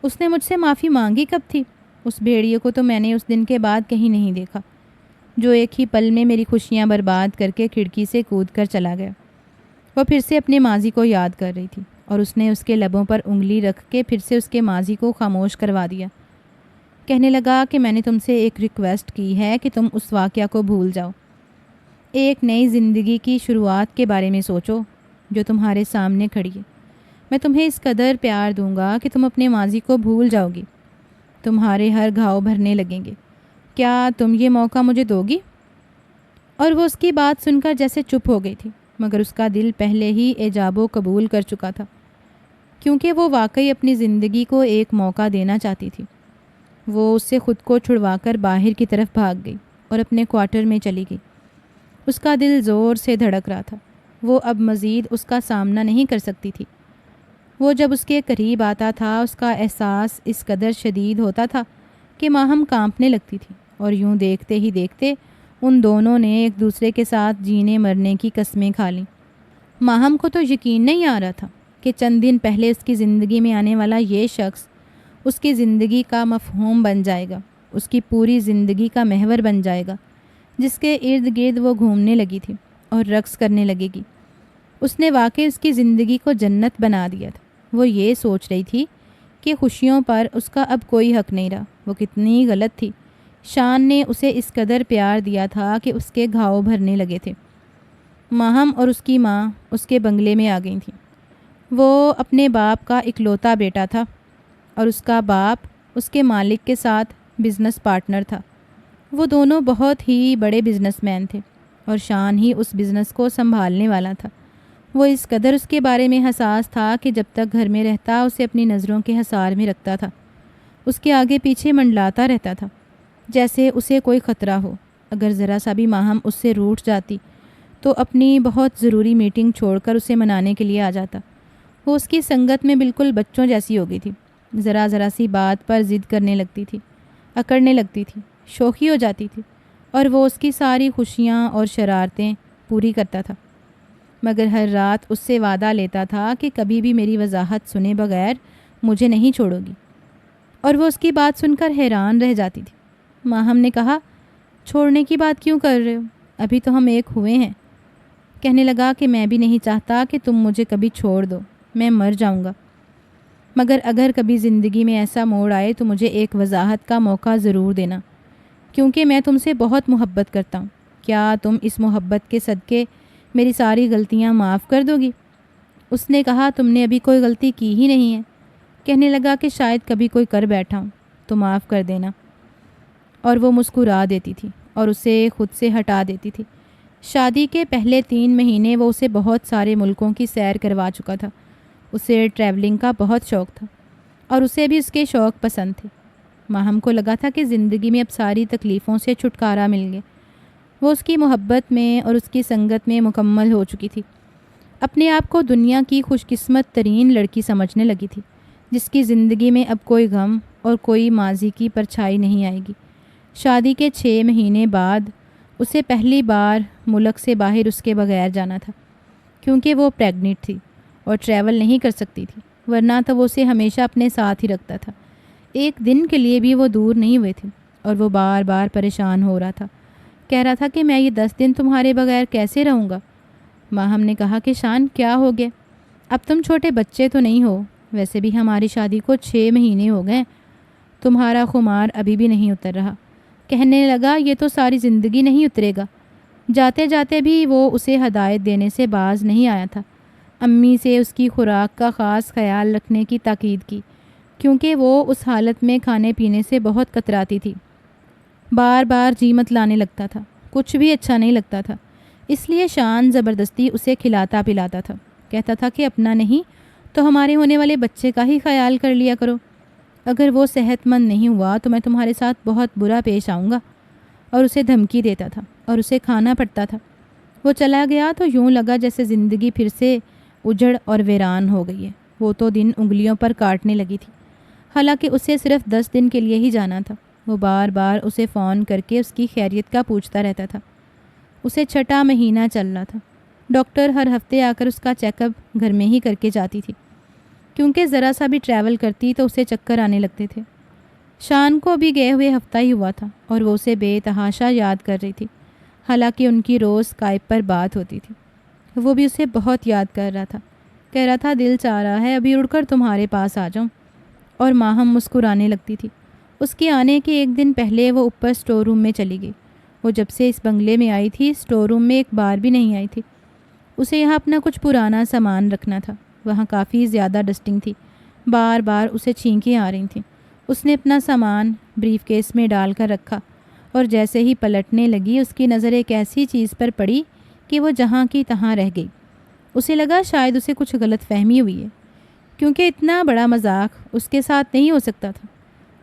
اس نے مجھ سے معافی مانگی کب تھی؟ اس بھیڑیے کو تو میں نے اس دن کے بعد کہیں نہیں دیکھا جو ایک ہی پل میں میری خوشیاں برباد کر کے کھڑکی سے کود کر چلا گیا۔ وہ پھر سے اپنے ماضی کو یاد کر رہی تھی، اور اس نے اس کے لبوں پر انگلی رکھ کے پھر سے اس کے ماضی کو خاموش کروا دیا۔ کہنے لگا کہ میں نے تم سے ایک ریکویسٹ کی ہے کہ تم اس واقعہ کو بھول جاؤ، ایک نئی زندگی کی شروعات کے بارے میں سوچو جو تمہارے سامنے کھڑی ہے۔ میں تمہیں اس قدر پیار دوں گا کہ تم اپنے ماضی کو بھول جاؤ گی، تمہارے ہر گھاؤ بھرنے لگیں گے۔ کیا تم یہ موقع مجھے دو گی؟ اور وہ اس کی بات سن کر جیسے چپ ہو گئی تھی، مگر اس کا دل پہلے ہی ایجاب و قبول کر چکا تھا، کیونکہ وہ واقعی اپنی زندگی کو ایک موقع دینا چاہتی تھی۔ وہ اس سے خود کو چھڑوا کر باہر کی طرف بھاگ گئی اور اپنے کوارٹر میں چلی گئی۔ اس کا دل زور سے دھڑک رہا تھا۔ وہ اب مزید اس کا سامنا نہیں کر سکتی تھی۔ وہ جب اس کے قریب آتا تھا اس کا احساس اس قدر شدید ہوتا تھا کہ ماہم کانپنے لگتی تھی، اور یوں دیکھتے ہی دیکھتے ان دونوں نے ایک دوسرے کے ساتھ جینے مرنے کی قسمیں کھا لیں۔ ماہم کو تو یقین نہیں آ رہا تھا کہ چند دن پہلے اس کی زندگی میں آنے والا یہ شخص اس کی زندگی کا مفہوم بن جائے گا، اس کی پوری زندگی کا محور بن جائے گا، جس کے ارد گرد وہ گھومنے لگی تھی اور رقص کرنے لگے گی۔ اس نے واقعی اس کی زندگی کو جنت بنا دیا تھا۔ وہ یہ سوچ رہی تھی کہ خوشیوں پر اس کا اب کوئی حق نہیں رہا۔ وہ کتنی غلط تھی۔ شان نے اسے اس قدر پیار دیا تھا کہ اس کے گھاؤ بھرنے لگے تھے۔ ماہم اور اس کی ماں اس کے بنگلے میں آ گئی تھیں۔ وہ اپنے باپ کا اکلوتا بیٹا تھا، اور اس کا باپ اس کے مالک کے ساتھ بزنس پارٹنر تھا۔ وہ دونوں بہت ہی بڑے بزنس مین تھے، اور شان ہی اس بزنس کو سنبھالنے والا تھا۔ وہ اس قدر اس کے بارے میں حساس تھا کہ جب تک گھر میں رہتا اسے اپنی نظروں کے حصار میں رکھتا تھا، اس کے آگے پیچھے منڈلاتا رہتا تھا جیسے اسے کوئی خطرہ ہو۔ اگر ذرا سا بھی ماہم اس سے روٹھ جاتی تو اپنی بہت ضروری میٹنگ چھوڑ کر اسے منانے کے لیے آ جاتا۔ وہ اس کی سنگت میں بالکل بچوں جیسی ہو گئی تھی۔ ذرا سی بات پر ضد کرنے لگتی تھی، اکڑنے لگتی تھی، شوخی ہو جاتی تھی، اور وہ اس کی ساری خوشیاں اور شرارتیں پوری کرتا تھا، مگر ہر رات اس سے وعدہ لیتا تھا کہ کبھی بھی میری وضاحت سنے بغیر مجھے نہیں چھوڑو گی، اور وہ اس کی بات سن کر حیران رہ جاتی تھی۔ ماہم نے کہا، چھوڑنے کی بات کیوں کر رہے ہو؟ ابھی تو ہم ایک ہوئے ہیں۔ کہنے لگا کہ میں بھی نہیں چاہتا کہ تم مجھے کبھی چھوڑ دو، میں مر جاؤں گا، مگر اگر کبھی زندگی میں ایسا موڑ آئے تو مجھے ایک وضاحت کا موقع ضرور دینا، کیونکہ میں تم سے بہت محبت کرتا ہوں۔ کیا تم اس محبت کے صدقے میری ساری غلطیاں معاف کر دو گی؟ اس نے کہا تم نے ابھی کوئی غلطی کی ہی نہیں ہے۔ کہنے لگا کہ شاید کبھی کوئی کر بیٹھا ہوں تو معاف کر دینا، اور وہ مسکرا دیتی تھی اور اسے خود سے ہٹا دیتی تھی۔ شادی کے پہلے 3 مہینے وہ اسے بہت سارے ملکوں کی سیر کروا چکا تھا۔ اسے ٹریولنگ کا بہت شوق تھا اور اسے بھی اس کے شوق پسند تھے۔ ماہم کو لگا تھا کہ زندگی میں اب ساری تکلیفوں سے چھٹکارا مل گیا۔ وہ اس کی محبت میں اور اس کی سنگت میں مکمل ہو چکی تھی۔ اپنے آپ کو دنیا کی خوش قسمت ترین لڑکی سمجھنے لگی تھی، جس کی زندگی میں اب کوئی غم اور کوئی ماضی کی پرچھائی نہیں آئے گی۔ شادی کے 6 مہینے بعد اسے پہلی بار ملک سے باہر اس کے بغیر جانا تھا، کیونکہ وہ پریگننٹ تھی اور ٹریول نہیں کر سکتی تھی، ورنہ تو وہ اسے ہمیشہ اپنے ساتھ ہی رکھتا تھا۔ ایک دن کے لیے بھی وہ دور نہیں ہوئے تھے اور وہ بار بار پریشان ہو رہا تھا۔ کہہ رہا تھا کہ میں یہ 10 دن تمہارے بغیر کیسے رہوں گا؟ ماہم نے کہا کہ شان کیا ہو گیا؟ اب تم چھوٹے بچے تو نہیں ہو، ویسے بھی ہماری شادی کو 6 مہینے ہو گئے، تمہارا خمار ابھی بھی نہیں اتر رہا۔ کہنے لگا یہ تو ساری زندگی نہیں اترے گا۔ جاتے جاتے بھی وہ اسے ہدایت دینے سے باز نہیں آیا تھا۔ امی سے اس کی خوراک کا خاص خیال رکھنے کی تاکید کی، کیونکہ وہ اس حالت میں کھانے پینے سے بہت کتراتی تھی۔ بار بار جی مت لانے لگتا تھا، کچھ بھی اچھا نہیں لگتا تھا، اس لیے شان زبردستی اسے کھلاتا پلاتا تھا۔ کہتا تھا کہ اپنا نہیں تو ہمارے ہونے والے بچے کا ہی خیال کر لیا کرو، اگر وہ صحت مند نہیں ہوا تو میں تمہارے ساتھ بہت برا پیش آؤں گا، اور اسے دھمکی دیتا تھا اور اسے کھانا پڑتا تھا۔ وہ چلا گیا تو یوں لگا جیسے زندگی پھر سے اجڑ اور ویران ہو گئی ہے۔ وہ تو دن انگلیوں پر کاٹنے لگی تھی، حالانکہ اسے صرف 10 دن کے لیے ہی جانا تھا۔ وہ بار بار اسے فون کر کے اس کی خیریت کا پوچھتا رہتا تھا۔ اسے 6واں مہینہ چل رہا تھا۔ ڈاکٹر ہر ہفتے آ کر اس کا چیک اپ گھر میں ہی کر کے جاتی تھی، کیونکہ ذرا سا بھی ٹریول کرتی تو اسے چکر آنے لگتے تھے۔ شان کو بھی گئے ہوئے ہفتہ ہی ہوا تھا اور وہ اسے بے تحاشا یاد کر رہی تھی، حالانکہ ان کی روز اسکائپ پر بات ہوتی تھی۔ وہ بھی اسے بہت یاد کر رہا تھا۔ کہہ رہا تھا دل چاہ رہا ہے ابھی اڑ کر تمہارے پاس آ جاؤں، اور ماہم مسکرانے لگتی تھی۔ اس کے آنے کے 1 دن پہلے وہ اوپر اسٹور روم میں چلی گئی۔ وہ جب سے اس بنگلے میں آئی تھی اسٹور روم میں ایک بار بھی نہیں آئی تھی۔ اسے یہاں اپنا کچھ پرانا سامان رکھنا تھا، وہاں کافی زیادہ ڈسٹنگ تھی، بار بار اسے چھینکیں آ رہی تھیں۔ اس نے اپنا سامان بریف کیس میں ڈال کر رکھا اور جیسے ہی پلٹنے لگی اس کی نظر ایک ایسی چیز پر پڑی کہ وہ جہاں کی تہاں رہ گئی۔ اسے لگا شاید اسے کچھ غلط فہمی ہوئی ہے، کیونکہ اتنا بڑا مذاق اس کے ساتھ نہیں ہو سکتا تھا۔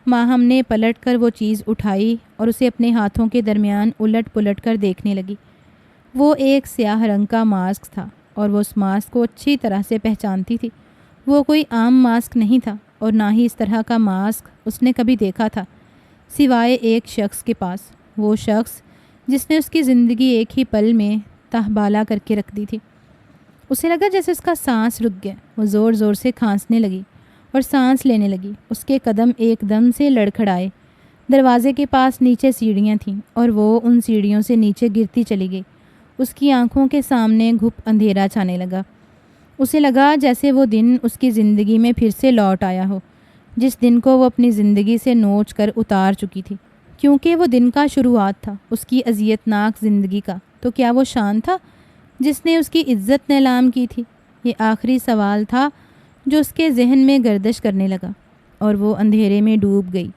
ماہم نے پلٹ کر وہ چیز اٹھائی اور اسے اپنے ہاتھوں کے درمیان الٹ پلٹ کر دیکھنے لگی۔ وہ ایک سیاہ رنگ کا ماسک تھا اور وہ اس ماسک کو اچھی طرح سے پہچانتی تھی۔ وہ کوئی عام ماسک نہیں تھا اور نہ ہی اس طرح کا ماسک اس نے کبھی دیکھا تھا، سوائے ایک شخص کے پاس، وہ شخص جس نے اس کی زندگی ایک ہی پل میں تہبالا کر کے رکھ دی تھی۔ اسے لگا جیسے اس کا سانس رک گیا۔ وہ زور زور سے کھانسنے لگی اور سانس لینے لگی۔ اس کے قدم ایک دم سے لڑکھڑائے۔ دروازے کے پاس نیچے سیڑھیاں تھیں اور وہ ان سیڑھیوں سے نیچے گرتی چلی گئی۔ اس کی آنکھوں کے سامنے گھپ اندھیرا چھانے لگا۔ اسے لگا جیسے وہ دن اس کی زندگی میں پھر سے لوٹ آیا ہو، جس دن کو وہ اپنی زندگی سے نوچ کر اتار چکی تھی، کیونکہ وہ دن کا شروعات تھا اس کی اذیتناک زندگی کا۔ تو کیا وہ شان تھا جس نے اس کی عزت نیلام کی تھی؟ یہ آخری سوال تھا جو اس کے ذہن میں گردش کرنے لگا، اور وہ اندھیرے میں ڈوب گئی۔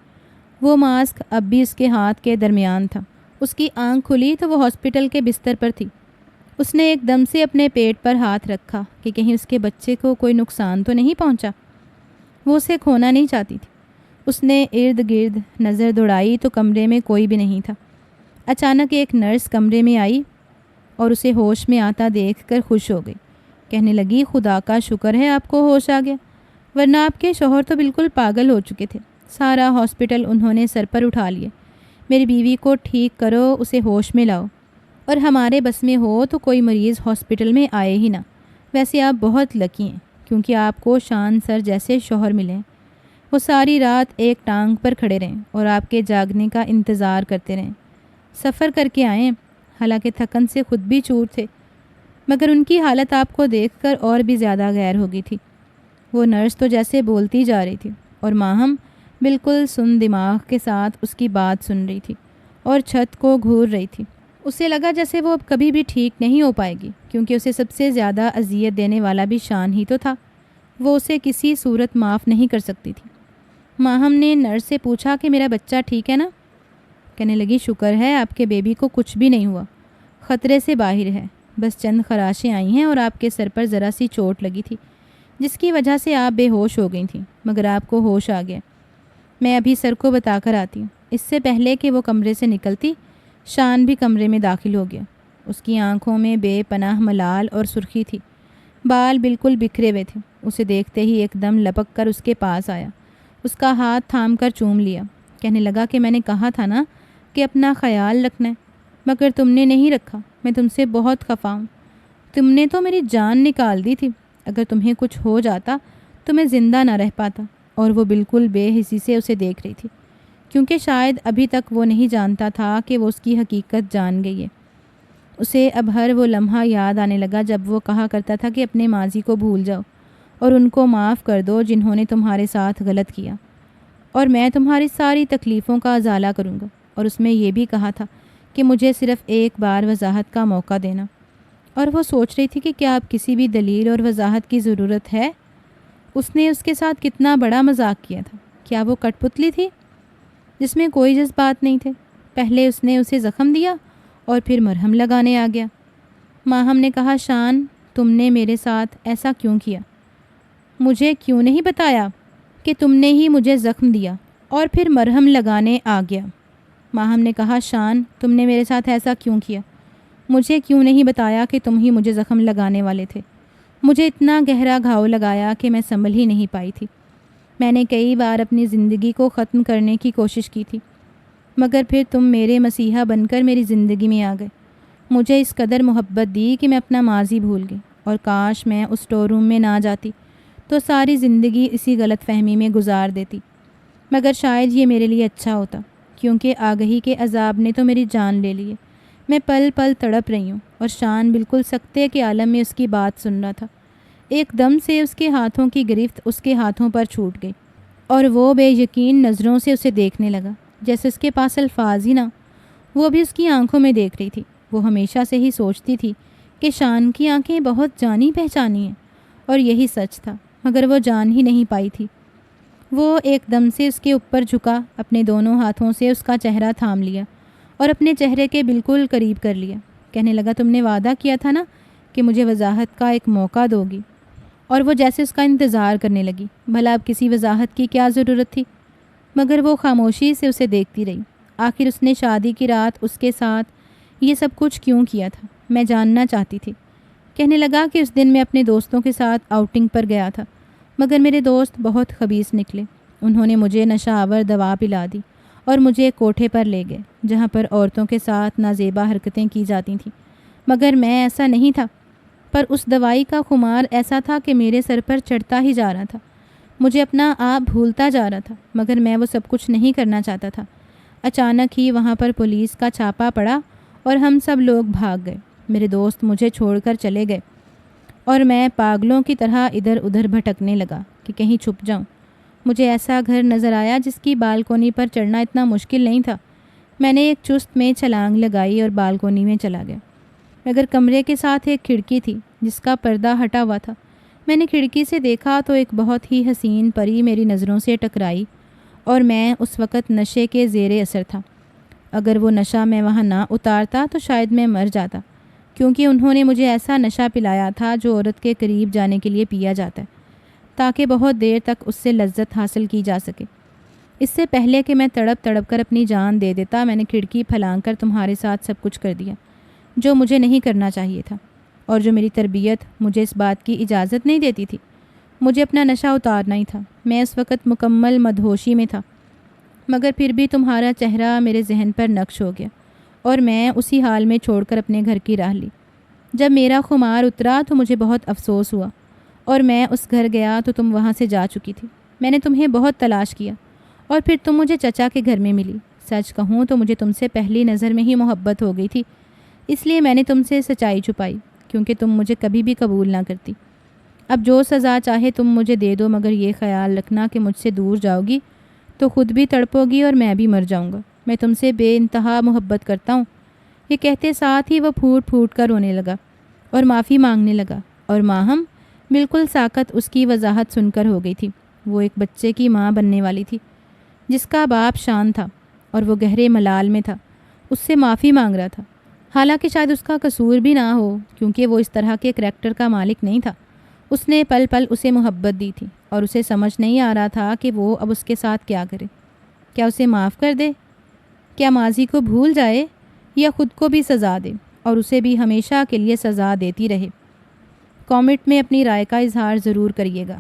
وہ ماسک اب بھی اس کے ہاتھ کے درمیان تھا۔ اس کی آنکھ کھلی تو وہ ہاسپٹل کے بستر پر تھی۔ اس نے ایک دم سے اپنے پیٹ پر ہاتھ رکھا کہ کہیں اس کے بچے کو کوئی نقصان تو نہیں پہنچا۔ وہ اسے کھونا نہیں چاہتی تھی۔ اس نے ارد گرد نظر دوڑائی تو کمرے میں کوئی بھی نہیں تھا۔ اچانک ایک نرس کمرے میں آئی اور اسے ہوش میں آتا دیکھ کر خوش ہو گئی۔ کہنے لگی خدا کا شکر ہے آپ کو ہوش آ گیا، ورنہ آپ کے شوہر تو بالکل پاگل ہو چکے تھے۔ سارا ہاسپٹل انہوں نے سر پر اٹھا لیے۔ میری بیوی کو ٹھیک کرو، اسے ہوش میں لاؤ، اور ہمارے بس میں ہو تو کوئی مریض ہاسپٹل میں آئے ہی نہ۔ ویسے آپ بہت لکی ہیں کیونکہ آپ کو شان سر جیسے شوہر ملے۔ وہ ساری رات ایک ٹانگ پر کھڑے رہیں اور آپ کے جاگنے کا انتظار کرتے رہیں۔ سفر کر کے آئے ہیں، حالانکہ تھکن سے خود بھی چور تھے، مگر ان کی حالت آپ کو دیکھ کر اور بھی زیادہ غیر ہو گئی تھی۔ وہ نرس تو جیسے بولتی جا رہی تھی اور ماہم بالکل سن دماغ کے ساتھ اس کی بات سن رہی تھی اور چھت کو گھور رہی تھی۔ اسے لگا جیسے وہ اب کبھی بھی ٹھیک نہیں ہو پائے گی، کیونکہ اسے سب سے زیادہ اذیت دینے والا بھی شان ہی تو تھا۔ وہ اسے کسی صورت معاف نہیں کر سکتی تھی۔ ماہم نے نرس سے پوچھا کہ میرا بچہ ٹھیک ہے نا؟ کہنے لگی شکر ہے آپ کے بیبی کو کچھ بھی نہیں ہوا، خطرے سے باہر ہے، بس چند خراشیں آئی ہیں اور آپ کے سر پر ذرا سی چوٹ لگی تھی جس کی وجہ سے آپ بے ہوش ہو گئی تھیں، مگر آپ کو ہوش آ گیا۔ میں ابھی سر کو بتا کر آتی ہوں۔ اس سے پہلے کہ وہ کمرے سے نکلتی، شان بھی کمرے میں داخل ہو گیا۔ اس کی آنکھوں میں بے پناہ ملال اور سرخی تھی، بال بالکل بکھرے ہوئے تھے۔ اسے دیکھتے ہی ایک دم لپک کر اس کے پاس آیا، اس کا ہاتھ تھام کر چوم لیا، کہنے لگا کہ میں نے کہا تھا نا کہ اپنا خیال رکھنا ہے، مگر تم نے نہیں رکھا۔ میں تم سے بہت خفا ہوں، تم نے تو میری جان نکال دی تھی، اگر تمہیں کچھ ہو جاتا تو میں زندہ نہ رہ پاتا۔ اور وہ بالکل بے حسی سے اسے دیکھ رہی تھی، کیونکہ شاید ابھی تک وہ نہیں جانتا تھا کہ وہ اس کی حقیقت جان گئی ہے۔ اسے اب ہر وہ لمحہ یاد آنے لگا جب وہ کہا کرتا تھا کہ اپنے ماضی کو بھول جاؤ اور ان کو معاف کر دو جنہوں نے تمہارے ساتھ غلط کیا، اور میں تمہاری ساری تکلیفوں کا ازالہ کروں گا۔ اور اس میں یہ بھی کہا تھا کہ مجھے صرف ایک بار وضاحت کا موقع دینا۔ اور وہ سوچ رہی تھی کہ کیا اب کسی بھی دلیل اور وضاحت کی ضرورت ہے؟ اس نے اس کے ساتھ کتنا بڑا مذاق کیا تھا۔ کیا وہ کٹ پتلی تھی جس میں کوئی جذبات نہیں تھے؟ پہلے اس نے اسے زخم دیا اور پھر مرہم لگانے آ گیا۔ ماہم نے کہا شان، تم نے میرے ساتھ ایسا کیوں کیا؟ مجھے کیوں نہیں بتایا کہ تم نے ہی مجھے زخم دیا اور پھر مرہم لگانے آ گیا؟ ماہم نے کہا شان، تم نے میرے ساتھ ایسا کیوں کیا؟ مجھے کیوں نہیں بتایا کہ تم ہی مجھے زخم لگانے والے تھے؟ مجھے اتنا گہرا گھاؤ لگایا کہ میں سنبھل ہی نہیں پائی تھی۔ میں نے کئی بار اپنی زندگی کو ختم کرنے کی کوشش کی تھی، مگر پھر تم میرے مسیحا بن کر میری زندگی میں آ گئے، مجھے اس قدر محبت دی کہ میں اپنا ماضی بھول گئی، اور کاش میں اس اسٹور روم میں نہ جاتی تو ساری زندگی اسی غلط فہمی میں گزار دیتی، مگر شاید یہ میرے لیے اچھا ہوتا، کیونکہ آگہی کے عذاب نے تو میری جان لے لی ہے۔ میں پل پل تڑپ رہی ہوں۔ اور شان بالکل سکتے کے عالم میں اس کی بات سن رہا تھا۔ ایک دم سے اس کے ہاتھوں کی گرفت اس کے ہاتھوں پر چھوٹ گئی اور وہ بے یقین نظروں سے اسے دیکھنے لگا، جیسے اس کے پاس الفاظ ہی نہ۔ وہ بھی اس کی آنکھوں میں دیکھ رہی تھی۔ وہ ہمیشہ سے ہی سوچتی تھی کہ شان کی آنکھیں بہت جانی پہچانی ہیں، اور یہی سچ تھا، مگر وہ جان ہی نہیں پائی تھی۔ وہ ایک دم سے اس کے اوپر جھکا، اپنے دونوں ہاتھوں سے اس کا چہرہ تھام لیا اور اپنے چہرے کے بالکل قریب کر لیا۔ کہنے لگا تم نے وعدہ کیا تھا نا کہ مجھے وضاحت کا ایک موقع دو گی۔ اور وہ جیسے اس کا انتظار کرنے لگی، بھلا اب کسی وضاحت کی کیا ضرورت تھی؟ مگر وہ خاموشی سے اسے دیکھتی رہی۔ آخر اس نے شادی کی رات اس کے ساتھ یہ سب کچھ کیوں کیا تھا؟ میں جاننا چاہتی تھی۔ کہنے لگا کہ اس دن میں اپنے دوستوں کے ساتھ آؤٹنگ پر گیا تھا، مگر میرے دوست بہت خبیث نکلے۔ انہوں نے مجھے نشہ آور دوا پلا دی اور مجھے ایک کوٹھے پر لے گئے جہاں پر عورتوں کے ساتھ نازیبا حرکتیں کی جاتی تھیں، مگر میں ایسا نہیں تھا۔ پر اس دوائی کا خمار ایسا تھا کہ میرے سر پر چڑھتا ہی جا رہا تھا، مجھے اپنا آپ بھولتا جا رہا تھا، مگر میں وہ سب کچھ نہیں کرنا چاہتا تھا۔ اچانک ہی وہاں پر پولیس کا چھاپا پڑا اور ہم سب لوگ بھاگ گئے۔ میرے دوست مجھے چھوڑ کر چلے گئے اور میں پاگلوں کی طرح ادھر ادھر بھٹکنے لگا کہ کہیں چھپ جاؤں۔ مجھے ایسا گھر نظر آیا جس کی بالکونی پر چڑھنا اتنا مشکل نہیں تھا۔ میں نے ایک چست میں چھلانگ لگائی اور بالکونی میں چلا گیا، مگر کمرے کے ساتھ ایک کھڑکی تھی جس کا پردہ ہٹا ہوا تھا۔ میں نے کھڑکی سے دیکھا تو ایک بہت ہی حسین پری میری نظروں سے ٹکرائی، اور میں اس وقت نشے کے زیر اثر تھا۔ اگر وہ نشہ میں وہاں نہ اتارتا تو شاید میں مر جاتا، کیونکہ انہوں نے مجھے ایسا نشہ پلایا تھا جو عورت کے قریب جانے کے لیے پیا جاتا ہے تاکہ بہت دیر تک اس سے لذت حاصل کی جا سکے۔ اس سے پہلے کہ میں تڑپ تڑپ کر اپنی جان دے دیتا، میں نے کھڑکی پھلانگ کر تمہارے ساتھ سب کچھ کر دیا جو مجھے نہیں کرنا چاہیے تھا، اور جو میری تربیت مجھے اس بات کی اجازت نہیں دیتی تھی۔ مجھے اپنا نشہ اتارنا ہی تھا۔ میں اس وقت مکمل مدہوشی میں تھا، مگر پھر بھی تمہارا چہرہ میرے ذہن پر نقش ہو گیا، اور میں اسی حال میں چھوڑ کر اپنے گھر کی راہ لی۔ جب میرا خمار اترا تو مجھے بہت افسوس ہوا، اور میں اس گھر گیا تو تم وہاں سے جا چکی تھی۔ میں نے تمہیں بہت تلاش کیا، اور پھر تم مجھے چچا کے گھر میں ملی۔ سچ کہوں تو مجھے تم سے پہلی نظر میں ہی محبت ہو گئی تھی، اس لیے میں نے تم سے سچائی چھپائی، کیونکہ تم مجھے کبھی بھی قبول نہ کرتی۔ اب جو سزا چاہے تم مجھے دے دو، مگر یہ خیال رکھنا کہ مجھ سے دور جاؤ گی تو خود بھی تڑپو گی اور میں بھی مر جاؤں گا۔ میں تم سے بے انتہا محبت کرتا ہوں۔ یہ کہتے ساتھ ہی وہ پھوٹ پھوٹ کر رونے لگا اور معافی مانگنے لگا، اور ماہم بالکل ساکت اس کی وضاحت سن کر ہو گئی تھی۔ وہ ایک بچے کی ماں بننے والی تھی جس کا باپ شان تھا اور وہ گہرے ملال میں تھا، اس سے معافی مانگ رہا تھا، حالانکہ شاید اس کا قصور بھی نہ ہو کیونکہ وہ اس طرح کے کریکٹر کا مالک نہیں تھا۔ اس نے پل پل اسے محبت دی تھی اور اسے سمجھ نہیں آ رہا تھا کہ وہ اب اس کے ساتھ کیا کرے۔ کیا اسے معاف کر دے؟ کیا ماضی کو بھول جائے، یا خود کو بھی سزا دے اور اسے بھی ہمیشہ کے لیے سزا دیتی رہے؟ کامنٹ میں اپنی رائے کا اظہار ضرور کریے گا۔